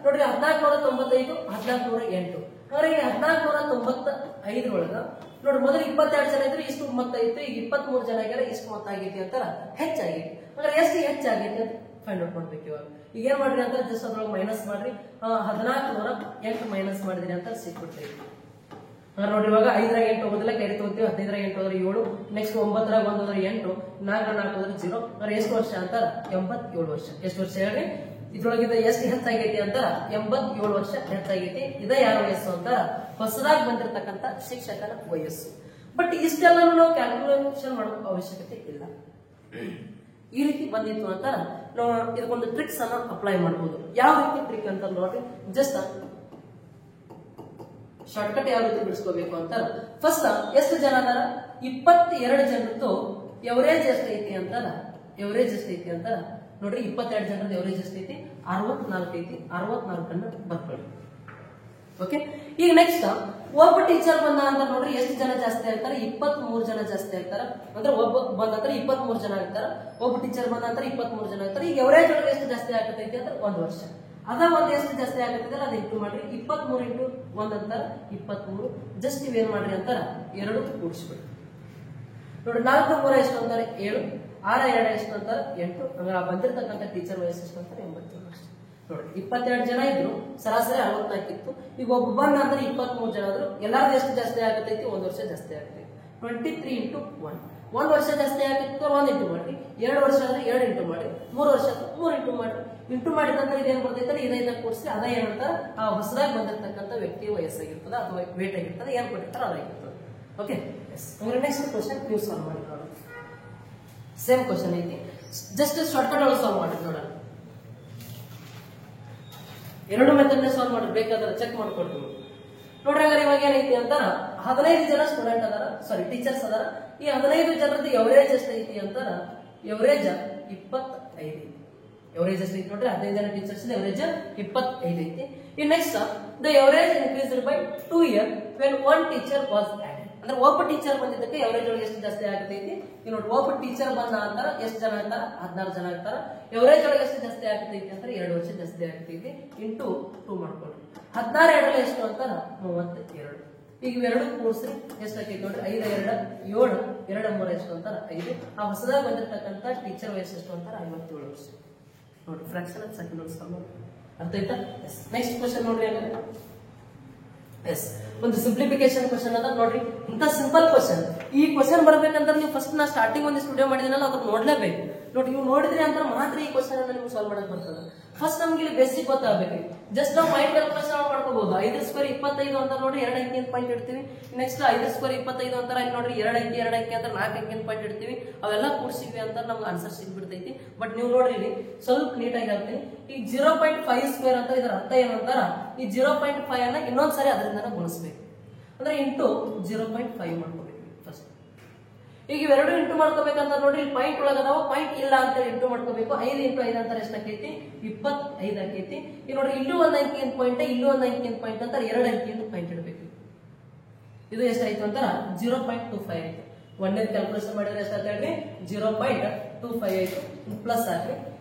ನೋಡ್ರಿ 1495 1408. ಅಂದ್ರೆ ಈಗ 1495 ಒಳಗ ನೋಡ್ರಿ ಮೊದಲು 22 ಜನ ಇದ್ರು ಇಷ್ಟು ಮೊತ್ತ ಇತ್ತು. ಈಗ 23 ಜನ ಆಗ್ಯಾರ ಇಷ್ಟು ಮೊತ್ತ ಆಗೈತಿ ಅಂತಾರ ಹೆಚ್ಚಾಗೈತಿ. ಅಂದ್ರೆ ಎಷ್ಟು ಹೆಚ್ಚಾಗೈತಿ ಅಂತ ಫೈಂಡ್ ಔಟ್ ಮಾಡ್ಬೇಕು. ಇವಾಗ ಈಗ ಏನ್ ಮಾಡ್ರಿ ಅಂತ ಜಸ್ಟ್ ಅದ್ರೊಳಗೆ ಮೈನಸ್ ಮಾಡ್ರಿ. 1408 ಮೈನಸ್ ಮಾಡಿದ್ರಿ ಅಂತ ಸಿಕ್ಬಿಡ್ತೈತಿ. ನೋಡ್ರಿ ಇವಾಗ 5 8 ಹೋಗೋದಿಲ್ಲ ಕ್ಯಾರಿ ತಗೋತೀವಿ. 15 8 ಹೋದ್ರೆ 7, ನೆಕ್ಸ್ಟ್ 9 1 ಹೋದ್ರೆ 8, 4 4 ಹೋದ್ರೆ 0. ಅಂದ್ರೆ ಎಷ್ಟು ವರ್ಷ ಅಂತಾರ 87 ವರ್ಷ. ಎಷ್ಟು ವರ್ಷ ಹೇಳ್ರಿ ಇದ್ರೊಳಗಿಂದ ಎಷ್ಟು ಹೆಚ್ಚಾಗೈತಿ ಅಂತಾರ 87 ವರ್ಷ ಹೆಚ್ಚಾಗೈತಿ. ಇದ ಯಾರ ವಯಸ್ಸು ಅಂತಾರ ಹೊಸದಾಗಿ ಬಂದಿರತಕ್ಕಂತ ಶಿಕ್ಷಕನ ವಯಸ್ಸು. ಬಟ್ ಇಷ್ಟೆಲ್ಲ ನಾವು ಕ್ಯಾಲ್ಕುಲೇಷನ್ ಮಾಡೋ ಅವಶ್ಯಕತೆ ಇಲ್ಲ. ಈ ರೀತಿ ಬಂದಿತ್ತು ಅಂತಾರ ಇದಕ್ಕೊಂದು ಟ್ರಿಕ್ಸ್ ಅನ್ನ ಅಪ್ಲೈ ಮಾಡಬಹುದು. ಯಾವ ರೀತಿ ಟ್ರಿಕ್ ಅಂತ ನೋಡಿ, ಜಸ್ಟ್ ಶಾರ್ಟ್ಕಟ್ ಯಾವ ರೀತಿ ಬಿಡಿಸ್ಕೋಬೇಕು ಅಂತ, ಫಸ್ಟ್ ಎಷ್ಟು ಜನ ಅದಾರ, 22 ಜನರದ್ದು ಎವರೇಜ್ ಎಷ್ಟೈತಿ ಅಂತಾರ, ಎವರೇಜ್ ಎಷ್ಟೈತಿ ಅಂತ ನೋಡ್ರಿ. 22 ಜನರದ್ದು ಎವರೇಜ್ ಎಷ್ಟೈತಿ, 64 ಐತಿ. 64 ಬರ್ಕೊಳ್ಳಿ. ಓಕೆ, ಈಗ ನೆಕ್ಸ್ಟ್ ಒಬ್ಬ ಟೀಚರ್ ಬಂದ ಅಂತ ನೋಡ್ರಿ, ಎಷ್ಟು ಜನ ಜಾಸ್ತಿ ಆಗ್ತಾರೆ, 23 ಜನ ಜಾಸ್ತಿ ಆಗ್ತಾರ. ಅಂದ್ರೆ ಒಬ್ಬ ಬಂದ ನಂತರ 23 ಜನ ಆಗ್ತಾರ, ಒಬ್ಬ ಟೀಚರ್ ಬಂದ ನಂತರ 23 ಜನ ಆಗ್ತಾರೆ. ಈಗ ಎವರೇಜ್ ಒಳಗೆ ಎಷ್ಟು ಜಾಸ್ತಿ ಆಗತೈತಿ ಅಂದ್ರೆ 1 ವರ್ಷ. ಅದ ಒಂದು ಎಷ್ಟು ಜಾಸ್ತಿ ಆಗತ್ತಿದ್ರೆ ಅದು ಇಂಟು ಮಾಡ್ರಿ. 23 ಇಂಟು 1 ಅಂತಾರ 23. ಜಸ್ಟ್ ಇವೇನ್ ಮಾಡ್ರಿ ಅಂತಾರ 2 ಕೂಡಿಸ್ಬಿಡ್ರಿ. ನೋಡಿ 4 3 ಎಷ್ಟು ಅಂತಾರೆ 7, 6 2 ಎಷ್ಟು ಅಂತಾರ 8. ಅಂದ್ರೆ ಬಂದಿರ್ತಕ್ಕಂಥ ಟೀಚರ್ ವಯಸ್ಸು ಎಷ್ಟು ಅಂತಾರೆ 87 ವರ್ಷ. ನೋಡಿ 22 ಜನ ಇದ್ರು, ಸರಾಸರಿ 64 ಇತ್ತು. ಈಗ ಒಬ್ಬ ಬಂದ ಅಂದ್ರೆ 23 ಜನ ಆದ್ರು. ಎಲ್ಲಾರ್ದು ಎಷ್ಟು ಜಾಸ್ತಿ ಆಗತೈತಿ, 1 ವರ್ಷ ಜಾಸ್ತಿ ಆಗತೈತಿ. 23 ಇಂಟು 1, 1 ವರ್ಷ ಜಾಸ್ತಿ ಆಗತ್ತಿತ್ತು 1 ಇಂಟು ಮಾಡ್ರಿ. 2 ವರ್ಷ ಅಂದ್ರೆ 2 ಇಂಟು ಮಾಡಿ. 3 ವರ್ಷ 3 ಇಂಟು ಮಾಡ್ರಿ. ಇಂಟು ಮಾಡಿದಂದ್ರೆ ಇದೇನ್ ಬರ್ತೈತೆ, ಇದೈದ ಕೂಡಿಸಿ ಅದ ಏನಂತ ಆ ಹೊಸದಾಗಿ ಬಂದಿರ್ತಕ್ಕಂಥ ವ್ಯಕ್ತಿಯ ವಯಸ್ಸಾಗಿರ್ತದೆ ಅಥವಾ ವೇಟ್ ಆಗಿರ್ತದೆ, ಏನ್ ಕೊಟ್ಟಿರ್ತಾರೆ ಅದಾಗಿರ್ತದೆ. ಓಕೆ, ಅಂದ್ರೆ ನೆಕ್ಸ್ಟ್ ಕ್ವಶನ್ ನೀವು ಸಾಲ್ವ್ ಮಾಡಿ ನೋಡೋಣ. ಸೇಮ್ ಕ್ವಶನ್ ಐತಿ, ಜಸ್ಟ್ ಶಾರ್ಟ್ಕಟ್ ಒಳಗೆ ಸಾಲ್ವ್ ಮಾಡಿ ನೋಡೋಣ. 2 ಮೆಥಡ್ ಸಾಲ್ವ್ ಮಾಡಿ, ಬೇಕಾದ್ರೆ ಚೆಕ್ ಮಾಡ್ಕೊಡ್ತೀವಿ ನೋಡ್ರಿ. ಹಂಗಾರೆ ಇವಾಗ ಏನೈತಿ ಅಂತ 15 ಜನ ಸ್ಟೂಡೆಂಟ್ ಅದಾರ, ಸಾರಿ ಟೀಚರ್ಸ್ ಅದಾರ. ಈ 15 ಜನರದ್ದು ಎವರೇಜ್ ಎಷ್ಟೈತಿ ಅಂತಾರ, ಎವರೇಜ್ 25 ಐತಿ. ಎವರೇಜ್ ಎಷ್ಟೈತಿ ನೋಡ್ರಿ, 15 ಜನ ಟೀಚರ್ಸ್ ಎವರೇಜ್ 25 ಐತಿ. ಈ next the average increased by 2 years when 1 teacher was added. ಅಂದ್ರೆ ಒಬ್ಬ ಟೀಚರ್ ಬಂದಿದ್ದಕ್ಕೆ ಎವರೇಜ್ ಒಳಗೆ ಎಷ್ಟು ಜಾಸ್ತಿ ಆಗತೈತಿ. ಈಗ ನೋಡಿ ಒಬ್ಬ ಟೀಚರ್ ಬಂದ ಅಂತಾರ ಎಷ್ಟು ಜನ ಆಗ್ತಾರ, 16 ಜನ ಆಗ್ತಾರ. ಎವರೇಜ್ ಒಳಗೆ ಎಷ್ಟು ಜಾಸ್ತಿ ಆಗತೈತಿ ಅಂತಾರೆ 2 ವರ್ಷ ಜಾಸ್ತಿ ಆಗತೈತಿ. ಇಂಟು 2 ಮಾಡ್ಕೊಳ್ರಿ. 16 2 ಎಷ್ಟು ಅಂತಾರ 32. ಈಗ ಇವೆರಡು ಕೂಡಿಸ್ರಿ ಎಷ್ಟು ಆಕೈತಿ ನೋಡ್ರಿ, 5 2 7, 2 3 ಎಷ್ಟು ಅಂತಾರ 5. ಆ ಹೊಸದಾಗಿ ಬಂದಿರ್ತಕ್ಕಂಥ ಟೀಚರ್ ವಯಸ್ಸು ಎಷ್ಟು ಅಂತಾರ 57 ವರ್ಷ. ನೋಡ್ರಿ ಫ್ರಾಕ್ಷನ್ ಆಫ್ ಸೆಕೆಂಡ್ ಅರ್ಥ ಆಯ್ತಾ. ನೆಕ್ಸ್ಟ್ ಕ್ವಶನ್ ನೋಡ್ರಿ. ಎಸ್, ಒಂದು ಸಿಂಪ್ಲಿಫಿಕೇಶನ್ ಕ್ವಶನ್ ಅದ ನೋಡ್ರಿ. ಇಂತ ಸಿಂಪಲ್ ಕ್ವಶನ್, ಈ ಕ್ವಶನ್ ಬರ್ಬೇಕಂದ್ರೆ ನೀವು ಫಸ್ಟ್ ನಾ ಸ್ಟಾರ್ಟಿಂಗ್ ಒಂದು ಸ್ಟುಡಿಯೋ ಮಾಡಿದಿನಲ್ಲ ಅದನ್ನ ನೋಡ್ಲೇಬೇಕು. ನೋಡಿ ನೀವು ನೋಡಿದ್ರಿ ಅಂತ ಮಾತ್ರ ಈ ಕ್ವಶನ್ ಅನ್ನ ನಿಮ್ಗೆ ಸಾಲ್ವ್ ಮಾಡಕ್ ಬರ್ತದೆ. ಫಸ್ಟ್ ನಮ್ಗೆ ಇಲ್ಲಿ ಬೇಸಿಕ್ ಗೊತ್ತಾಗಬೇಕು. ಜಸ್ಟ್ ನಾವು ಮೈಂಡ್ ಕ್ಯಾಲ್ಕುಲೇಷನ್ ಮಾಡ್ಕೋಬಹುದು. 5 ಸ್ಕ್ವೇರ್ 25 ಅಂತ ನೋಡ್ರಿ 2 ಅಂಕಿ ಅಂತ ಪಾಯಿಂಟ್ ಇಡ್ತೀವಿ. ನೆಕ್ಸ್ಟ್ 5 ಸ್ಕ್ವೇರ್ 25 ಅಂತಾರ ಇಲ್ಲಿ ನೋಡ್ರಿ 2 ಅಂಕಿ ಅಂತ 4 ಅಂಕಿ ಅಂತ ಪಾಯಿಂಟ್ ಇಡ್ತೀವಿ. ಅವೆಲ್ಲ ಕೂಡಿಸಿವಿ ಅಂತ ನಮ್ಗೆ ಆನ್ಸರ್ ಸಿಗ್ಬಿಡ್ತೈತಿ. ಬಟ್ ನೀವು ನೋಡ್ರಿ ಇಲ್ಲಿ ಸ್ವಲ್ಪ ನೀಟಾಗಿ ಹೇಳ್ತೀನಿ. ಈ 0.5 ಸ್ಕ್ವೇರ್ ಅಂತ ಇದರ ಅರ್ಥ ಏನಂತಾರ, ಈ 0.5 ಅನ್ನ ಇನ್ನೊಂದ್ಸರಿ ಅದರಿಂದ ಗುಣಿಸ್ಬೇಕು. ಅಂದ್ರೆ ಇಂಟು 0.5 ಮಾಡ್ಕೋಬೇಕು ಫಸ್ಟ್. ಈಗ ಇವೆರಡು ಇಂಟು ಮಾಡ್ಕೋಬೇಕಂತ ನೋಡ್ರಿ, ಪಾಯಿಂಟ್ ಒಳಗದಾವ, ಪಾಯಿಂಟ್ ಇಲ್ಲ ಅಂತ ಇಂಟು ಮಾಡ್ಕೋಬೇಕು. 5 ಇಂಟು 5 ಅಂತಾರೆ ಎಷ್ಟಾಕೈತಿ 25 ಆಕೈತಿ. ಈಗ ನೋಡ್ರಿ ಇಲ್ಲೂ 1 ಅಂಕಿ ಅಂತ ಪಾಯಿಂಟ್, ಇಲ್ಲೂ 1 ಅಂಕಿ ಅಂತ ಪಾಯಿಂಟ್ ಅಂತ 2 ಅಂಕಿ ಅಂತ ಪಾಯಿಂಟ್ ಇಡಬೇಕು. ಇದು ಎಷ್ಟಾಯ್ತು ಅಂತಾರ 0.25 ಆಯ್ತು. ಒಂದೇ ಕ್ಯಾಲ್ಕುಲೇಷನ್ ಮಾಡಿದ್ರೆ ಎಷ್ಟಾಯ್ತು ಹೇಳ್ರಿ 0.25 ಆಯ್ತು. ಪ್ಲಸ್ ಆಗ್ರಿ.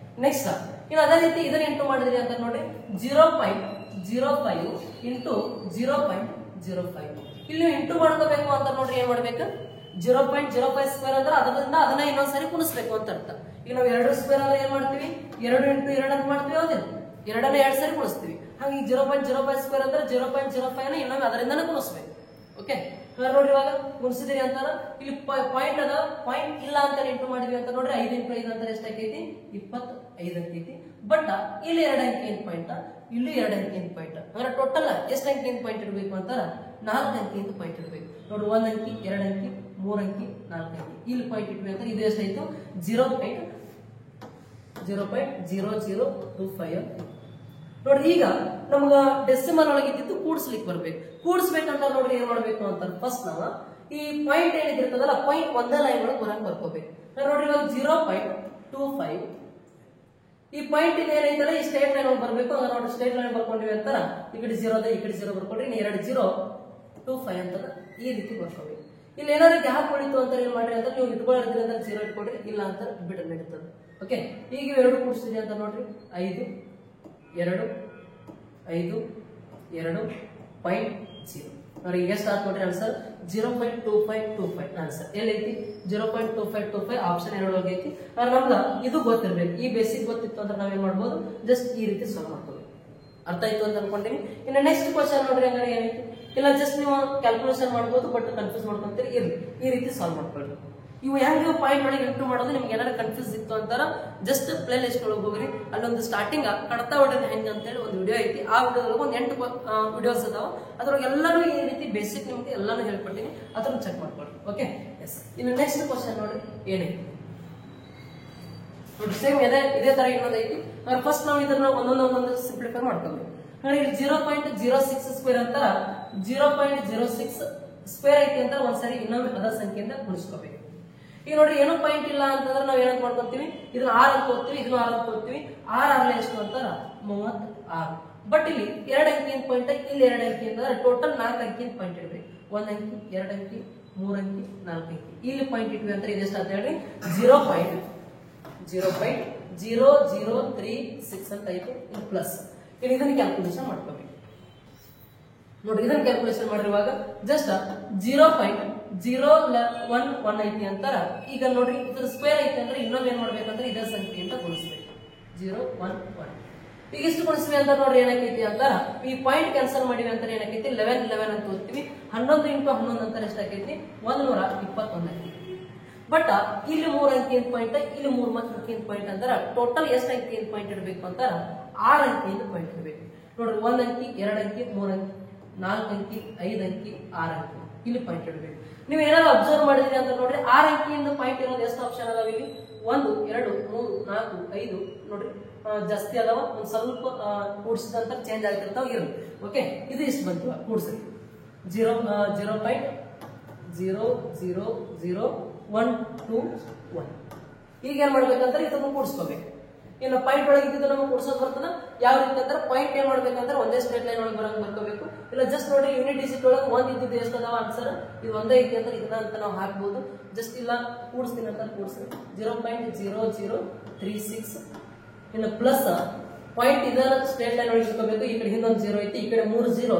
ನೆಕ್ಸ್ಟ್ ಇನ್ನು ಅದೇ ರೀತಿ ಇದನ್ನ ಇಂಟು ಮಾಡಿದ್ರಿ ಅಂತ ನೋಡ್ರಿ 0.05 ಇಂಟು 0.05. ಇಲ್ಲಿ ಇಂಟು ಮಾಡ್ಕೋಬೇಕು ಅಂತ ನೋಡ್ರಿ ಏನ್ ಮಾಡ್ಬೇಕು, 0.05 ಸ್ಕ್ವೇರ್ ಅಂದ್ರೆ ಅದರಿಂದ ಅದನ್ನ ಇನ್ನೊಂದ್ಸರಿ ಕುಣಿಸ್ಬೇಕು ಅಂತ ಅರ್ಥ. ಈಗ ನಾವು 2 ಸ್ಕ್ವೇರ್ ಅಂದ್ರೆ ಏನ್ ಮಾಡ್ತೀವಿ, 2 ಇಂಟು 2 ಅಂತ ಮಾಡ್ತೀವಿ. ಹೌದಿಲ್ಲ, 2ನ್ನ 2 ಸರಿ ಕುಣಿಸ್ತೀವಿ. ಹಾಗೆ 0.05 ಸ್ಕ್ವೇರ್ ಅಂದ್ರೆ 0.05 ಇನ್ನೊಮ್ಮೆ ಅದರಿಂದನೇ ಕುಣಿಸ್ಬೇಕು. ಓಕೆ, ನೋಡ್ರಿ ಇವಾಗ ಕುಣಿಸಿದ್ರಿ ಅಂತಾರ. ಇಲ್ಲಿ ಪಾಯಿಂಟ್ ಅದ, ಪಾಯಿಂಟ್ ಇಲ್ಲ ಅಂತ ಇಂಟು ಮಾಡಿದ್ವಿ ಅಂತ ನೋಡ್ರಿ 5 ಇಂಟು 5 ಅಂತಾರೆ ಎಷ್ಟಾಕೈತಿ 25 ಆಕೈತಿ. ಬಟ್ ಇಲ್ಲಿ 2 ಅಂಕಿ ಅಂತ ಪಾಯಿಂಟ್, ಇಲ್ಲಿ 2 ಅಂಕಿ ಅಂತ ಪಾಯಿಂಟ್. ಅಂದ್ರೆ ಟೋಟಲ್ ಎಷ್ಟು ಅಂಕಿ ಅಂತ ಪಾಯಿಂಟ್ ಇಡಬೇಕು ಅಂತಾರ 4 ಅಂಕಿ ಅಂತ ಪಾಯಿಂಟ್ ಇಡಬೇಕು. ನೋಡ್ರಿ 1 ಅಂಕಿ 2 ಅಂಕಿ 3 ಅಂಕಿ 4 ಅಂಕಿ ಇಲ್ಲಿ ಪಾಯಿಂಟ್ ಇಟ್ವಿ ಅಂತ ಇದು ಎಷ್ಟಾಯ್ತು 0.0025. ನೋಡ್ರಿ ಈಗ ನಮ್ಗ ಡೆಸಿಮಲ್ ಒಳಗಿದ್ದು ಕೂಡಿಸ್ಲಿಕ್ಕೆ ಬರ್ಬೇಕು. ಕೂಡಿಸ್ಬೇಕಂತ ನೋಡ್ರಿ ಏನ್ ಮಾಡ್ಬೇಕು ಅಂತ ಫಸ್ಟ್ ನಾವು ಈ ಪಾಯಿಂಟ್ ಏನಿದಿರ್ತದಲ್ಲ ಪಾಯಿಂಟ್ ಒಂದೇ ಲೈನ್ ಒಳಗೆ ಬರಂಗ್ ಬರ್ಕೋಬೇಕು. ನೋಡ್ರಿ ಇವಾಗ 0.25 ಈ ಪಾಯಿಂಟ್ ಏನೈತಲ್ಲ ಈ ಸ್ಟ್ರೇಟ್ ಲೈನ್ ಒಳಗೆ ಬರ್ಬೇಕು. ಅದ ನೋಡಿ ಸ್ಟ್ರೇಟ್ ಲೈನ್ ಬರ್ಕೊಂಡಿವಿ ಅಂತಾರ ಈ ಕಡೆ 0 ಅದ, ಈ ಕಡೆ 0 ಬರ್ಕೊಂಡ್ರಿ 2.025 ಅಂತದ ಈ ರೀತಿ ಬರ್ಕೋಬೇಕು. ಇಲ್ಲಿ ಏನಾದ್ರು ಗ್ಯಾಪ್ ಉಳಿತು ಅಂತ ಏನ್ ಮಾಡ್ರಿ ಅಂತ ನೀವು ಇಟ್ಕೊಳ್ಳಿದ್ರಿ ಅಂತ 0 ಇಟ್ಕೊಡ್ರಿ, ಇಲ್ಲ ಅಂತ ಬಿಟ್ಟು ನಡೀತದೆ. ಓಕೆ, ಈಗ ಇವೆರಡು ಕೂಡಿಸ್ತೀವಿ ಅಂತ ನೋಡ್ರಿ 5 2 5 2.0 ನೋಡಿ ಈಗ ಎಷ್ಟು ಆತ್ ನೋಡ್ರಿ ಆನ್ಸರ್ 0.2525 ಆನ್ಸರ್ ಎಲ್ಲೈತಿ 0.2525 ಆಪ್ಷನ್ 2 ಐತಿ. ನಮ್ಗ ಇದು ಗೊತ್ತಿರ್ಬೇಕು, ಈ ಬೇಸಿಕ್ ಗೊತ್ತಿತ್ತು ಅಂದ್ರೆ ನಾವೇನ್ ಮಾಡ್ಬೋದು ಜಸ್ಟ್ ಈ ರೀತಿ ಸಾಲ್ವ್ ಮಾಡ್ಕೋಬೇಕು. ಅರ್ಥ ಆಯ್ತು ಅಂತ ಅನ್ಕೊಂತೀನಿ. ಇನ್ನು ನೆಕ್ಸ್ಟ್ ಕ್ವಶನ್ ನೋಡ್ರಿ ಹಂಗಾರೆ ಏನೈತಿ, ಇಲ್ಲ ಜಸ್ಟ್ ನೀವು ಕ್ಯಾಲ್ಕುಲೇಷನ್ ಮಾಡ್ಬೋದು ಬಟ್ ಕನ್ಫ್ಯೂಸ್ ಮಾಡ್ಕೊಂತೀರಿ, ಇರ್ಲಿ ಈ ರೀತಿ ಸಾಲ್ವ್ ಮಾಡ್ಕೊಳ್ಳಿ. ಇವು ಹೆಂಗ್ ಪಾಯಿಂಟ್ ಒಳಗೆ ಇಂಟು ಮಾಡೋದು ನಿಮ್ಗೆ ಏನಾದ್ರು ಕನ್ಫ್ಯೂಸ್ ಇತ್ತು ಅಂತಾರ ಜಸ್ಟ್ ಪ್ಲೇ ಲಿಸ್ಟ್ ಒಳಗೆ ಹೋಗ್ರಿ. ಅಲ್ಲೊಂದು ಸ್ಟಾರ್ಟಿಂಗ್ ಕಡತ ಹೊಡೆದ ಹೆಂಗ್ ಅಂತ ಹೇಳಿ ಒಂದು ವಿಡಿಯೋ ಐತಿ. ಆ ವಿಡಿಯೋದೊಳಗೆ ಒಂದು 8 ವಿಡಿಯೋಸ್ ಅದಾವ. ಅದ್ರೊಳಗೆ ಎಲ್ಲರೂ ಈ ರೀತಿ ಬೇಸಿಕ್ ನಿಮ್ಗೆ ಎಲ್ಲಾನು ಹೇಳ್ಕೊಟ್ಟಿನಿ, ಅದನ್ನ ಚೆಕ್ ಮಾಡ್ಕೊಳ್ಳಿ. Okay, yes. ಇನ್ನು ನೆಕ್ಸ್ಟ್ ಕ್ವಶನ್ ನೋಡಿ ಏನೈತಿ, ನೋಡಿ ಸೇಮ್ ಇದೇ ತರ ಇನ್ನೊಂದು ಐತಿ. ಫಸ್ಟ್ ನಾವು ಇದನ್ನ ಒಂದೊಂದು ಸಿಂಪ್ಲಿಫೈ ಮಾಡ್ಕೋಬೇಕು. ನೋಡಿ ಇಲ್ಲಿ 0.06 ಸ್ಕ್ವೇರ್ ಅಂತ 0.06 ಸ್ಕ್ವೇರ್ ಐತಿ ಅಂತ ಒಂದ್ಸರಿ ಇನ್ನೊಂದು ಅದರ ಸಂಖ್ಯೆಯಿಂದ ಗುಣಿಸ್ಕೋಬೇಕು. ಈಗ ನೋಡ್ರಿ ಏನೋ ಪಾಯಿಂಟ್ ಇಲ್ಲ ಅಂತಂದ್ರೆ ನಾವ್ ಏನಂತ ಮಾಡ್ಕೊಂತೀವಿ, ಇದನ್ನ 6 ಅಂತ ಓದ್ತೀವಿ, ಇದನ್ನ 6 ಅಂತ ಓದ್ತೀವಿ. 6 ಎಷ್ಟು ಅಂತಾರ 36. ಬಟ್ ಇಲ್ಲಿ 2 ಅಂಕಿಯ ಪಾಯಿಂಟ್, ಇಲ್ಲಿ 2 ಅಂಕಿ ಅಂತಂದ್ರೆ ಟೋಟಲ್ 4 ಅಂಕಿಯ ಪಾಯಿಂಟ್ ಇಡ್ಬೇಕು. 1 ಅಂಕಿ, 2 ಅಂಕಿ, 3 ಅಂಕಿ, 4 ಅಂಕಿ ಇಲ್ಲಿ ಪಾಯಿಂಟ್ ಇಟ್ವಿ ಅಂತ ಇದೆಷ್ಟು ಅಂತ ಹೇಳ್ರಿ 0.0036 ಅಂತ ಐತಿ. ಇದು ಪ್ಲಸ್. ಇಲ್ಲಿ ಇದನ್ನ ಕ್ಯಾಲ್ಕುಲೇಷನ್ ಮಾಡ್ಕೋಬೇಕು. ನೋಡಿ ಇದನ್ನ ಕ್ಯಾಲ್ಕುಲೇಷನ್ ಮಾಡಿರುವಾಗ ಜಸ್ಟ್ 0.011 ಐತಿ ಅಂತಾರ. ಈಗ ನೋಡ್ರಿ ಇದ್ರ ಸ್ಕ್ವೇರ್ ಐತಿ ಅಂದ್ರೆ ಇನ್ನೊಂದು ಏನ್ ಮಾಡ್ಬೇಕಂದ್ರೆ ಇದರ ಸಂಖ್ಯೆಯಿಂದ ಗುಣಿಸ್ಬೇಕು. 0.11 ಈಗ ಇಷ್ಟು ಗುಣಿಸ್ವಿ ಅಂತ ನೋಡ್ರಿ ಏನಾಕೈತಿ ಅಂತಾರ, ಈ ಪಾಯಿಂಟ್ ಕ್ಯಾನ್ಸಲ್ ಮಾಡಿವಿ ಅಂತ ಏನಾಕೈತಿ 11 ಅಂತ ಓದ್ತೀವಿ. 11 × 11 ಅಂತ ಎಷ್ಟಾಕೈತಿ 121 ಐತಿ. ಬಟ್ ಇಲ್ಲಿ 3 ಅಂಕಿಯ ಪಾಯಿಂಟ್, ಇಲ್ಲಿ 3 ಅಂಕಿಯ ಪಾಯಿಂಟ್ ಅಂತಾರ ಟೋಟಲ್ ಎಷ್ಟು ಅಂಕಿಯ ಪಾಯಿಂಟ್ ಇಡಬೇಕು ಅಂತಾರ 6 ಅಂಕಿಯ ಪಾಯಿಂಟ್ ಇಡಬೇಕು. ನೋಡ್ರಿ 1 ಅಂಕಿ, 2 ಅಂಕಿ, 3 ಅಂಕಿ, 4 ಅಂಕಿ, 5 ಅಂಕಿ, 6 ಅಂಕಿ ಇಲ್ಲಿ ಪಾಯಿಂಟ್ ಇಡಬೇಕು. ನೀವು ಏನಾದ್ರು ಅಬ್ಸರ್ವ್ ಮಾಡಿದ್ರಿ ಅಂತ ನೋಡ್ರಿ 6 ಅಂಕಿಯಿಂದ ಪಾಯಿಂಟ್ ಇರೋದು ಎಷ್ಟು ಆಪ್ಷನ್ ಅದಾವ ಇಲ್ಲಿ 1 2 3 4 5 ನೋಡ್ರಿ ಜಾಸ್ತಿ ಅದಾವ. ಒಂದ್ ಸ್ವಲ್ಪ ಕೂಡಿಸಿದಂತ ಚೇಂಜ್ ಆಗಿರ್ತಾವ ಇರಲಿ. ಓಕೆ ಇದು ಇಷ್ಟು ಬಂತು ಕೂಡಿಸಿ 0.0000121. ಈಗ ಏನ್ ಮಾಡ್ಬೇಕಂದ್ರೆ ಇದನ್ನು ಕೂಡಿಸ್ಕೋಬೇಕು. ಇನ್ನು ಪಾಯಿಂಟ್ ಒಳಗೆ ಇದ್ದಿದ್ದು ನಮಗೆ ಕೂಡಿಸೋದು ಬರ್ತದ. ಯಾವ ರೀತಿ ಅಂದ್ರೆ ಪಾಯಿಂಟ್ ಏನ್ ಮಾಡ್ಬೇಕಂದ್ರೆ ಒಂದೇ ಸ್ಟ್ರೇಟ್ ಲೈನ್ ಒಳಗೆ ಬರ್ಕೋಬೇಕು. ಇಲ್ಲ ಜಸ್ಟ್ ನೋಡ್ರಿ ಯೂನಿಟ್ ಡಿಜಿಟ್ ಒಳಗೆ 1 ಇದ್ದಿದ್ದು ಎಷ್ಟು ಅದಾವ ಆನ್ಸರ್ ಇದು ಒಂದೇ ಐತಿ ಅಂದ್ರೆ ಇದನ್ನ ಅಂತ ನಾವು ಹಾಕ್ಬಹುದು. ಜಸ್ಟ್ ಇಲ್ಲ ಕೂಡಿಸ್ತೀನಿ ಅಂತ ಕೂಡಿಸ್ತೀನಿ 0.0036 ಇನ್ನು ಪ್ಲಸ್ ಪಾಯಿಂಟ್ ಇದರ ಸ್ಟ್ರೇಟ್ ಲೈನ್ ಒಳಗೆ ಇಟ್ಕೋಬೇಕು. ಈ ಕಡೆ ಹಿಂದೊಂದು 0 ಐತಿ, ಈ ಕಡೆ 3 0,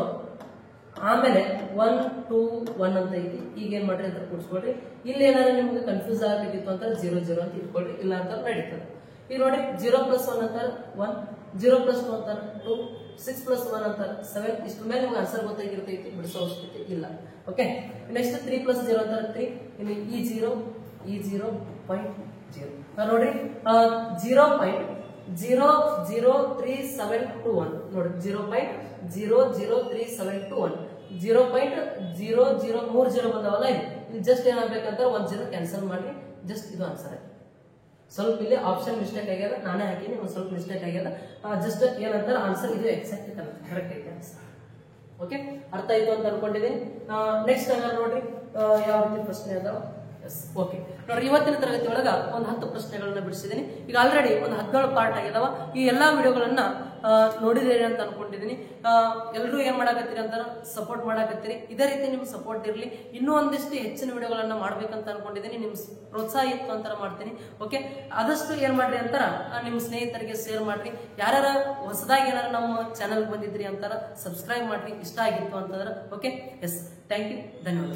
ಆಮೇಲೆ 1 2 1 ಅಂತ ಐತಿ. ಈಗ ಏನ್ ಮಾಡ್ರಿ ಅಂತ ಕೂಡಿಸ್ಕೊಳ್ರಿ. ಇಲ್ಲಿ ಏನಾದ್ರು ನಿಮ್ಗೆ ಕನ್ಫ್ಯೂಸ್ ಆಗಬೇಕಿತ್ತು ಅಂತ 0 0 ಅಂತ ಇಟ್ಕೊಳ್ರಿ, ಇಲ್ಲ ಅಂತ ನಡೀತದೆ. ಈಗ ನೋಡ್ರಿ 0 + 1 ಅಂತಾರೆ 1, 0 + 2 ಅಂತಾರೆ 2, 6 + 1 ಅಂತಾರೆ 7. ಇಷ್ಟು ಮೇಲೆ ನಿಮ್ಗೆ ಆನ್ಸರ್ ಗೊತ್ತಾಗಿರ್ತೈತಿ, ಬಿಡಿಸೋ ಅವಶ್ಯಕತೆ ಇಲ್ಲ. ಓಕೆ ನೆಕ್ಸ್ಟ್ 3 + 0 ಅಂತಾರೆ 3. ಇನ್ನು ಈ 0.0 ನೋಡ್ರಿ 0.003721 ನೋಡಿ 0.00371 0.0030 ಬಂದವಲ್ಲ ಇಲ್ಲಿ ಜಸ್ಟ್ ಏನಾಗಬೇಕಂತ 1 0 ಕ್ಯಾನ್ಸಲ್ ಮಾಡಿ ಜಸ್ಟ್ ಇದು ಆನ್ಸರ್ ಆಯ್ತು. ಸ್ವಲ್ಪ ಇಲ್ಲಿ ಆಪ್ಷನ್ ಮಿಸ್ಟೇಕ್ ಆಗ್ಯದ, ನಾನೇ ಹಾಕಿನಿ, ಒಂದು ಸ್ವಲ್ಪ ಮಿಸ್ಟೇಕ್ ಆಗ್ಯದ. ಜಸ್ಟ್ ಏನಂತಾರೆ ಆನ್ಸರ್ ಇದು ಎಕ್ಸಾಕ್ಟ್ ಕರೆಕ್ಟ್ ಐತೆ ಆನ್ಸರ್. ಓಕೆ ಅರ್ಥ ಆಯ್ತು ಅಂತ ಅನ್ಕೊಂಡಿದ್ದೀನಿ. ನೆಕ್ಸ್ಟ್ ಹಂಗಾರೆ ನೋಡ್ರಿ ಯಾವ ರೀತಿ ಪ್ರಶ್ನೆ ಅದಾವ. ಓಕೆ ನೋಡ್ರಿ ಇವತ್ತಿನ ತರಗತಿ ಒಳಗ ಒಂದು 10 ಪ್ರಶ್ನೆಗಳನ್ನ ಬಿಡಿಸಿದೀನಿ. ಈಗ ಆಲ್ರೆಡಿ ಒಂದು 17 ಪಾರ್ಟ್ ಆಗಿದಾವ. ಈ ಎಲ್ಲಾ ವಿಡಿಯೋಗಳನ್ನ ನೋಡಿದಿರಿ ಅಂತ ಅನ್ಕೊಂಡಿದೀನಿ. ಎಲ್ಲರೂ ಏನ್ ಮಾಡಾಕತ್ತೀರಿ ಅಂತ ಸಪೋರ್ಟ್ ಮಾಡಾಕತ್ತೀರಿ. ಇದೇ ರೀತಿ ನಿಮ್ ಸಪೋರ್ಟ್ ಇರ್ಲಿ. ಇನ್ನೂ ಒಂದಿಷ್ಟು ಹೆಚ್ಚಿನ ವಿಡಿಯೋಗಳನ್ನ ಮಾಡ್ಬೇಕಂತ ಅನ್ಕೊಂಡಿದೀನಿ. ನಿಮ್ ಪ್ರೋತ್ಸಾಹ ಇತ್ತು ಅಂತ ಮಾಡ್ತೀನಿ. ಓಕೆ ಆದಷ್ಟು ಏನ್ ಮಾಡ್ರಿ ಅಂತಾರ ನಿಮ್ ಸ್ನೇಹಿತರಿಗೆ ಶೇರ್ ಮಾಡ್ರಿ. ಯಾರ್ಯಾರ ಹೊಸದಾಗಿ ಏನಾರ ನಮ್ಮ ಚಾನಲ್ ಬಂದಿದ್ರಿ ಅಂತಾರ ಸಬ್ಸ್ಕ್ರೈಬ್ ಮಾಡ್ರಿ ಇಷ್ಟ ಆಗಿತ್ತು ಅಂತಂದ್ರ. ಓಕೆ ಎಸ್ ಥ್ಯಾಂಕ್ ಯು, ಧನ್ಯವಾದ.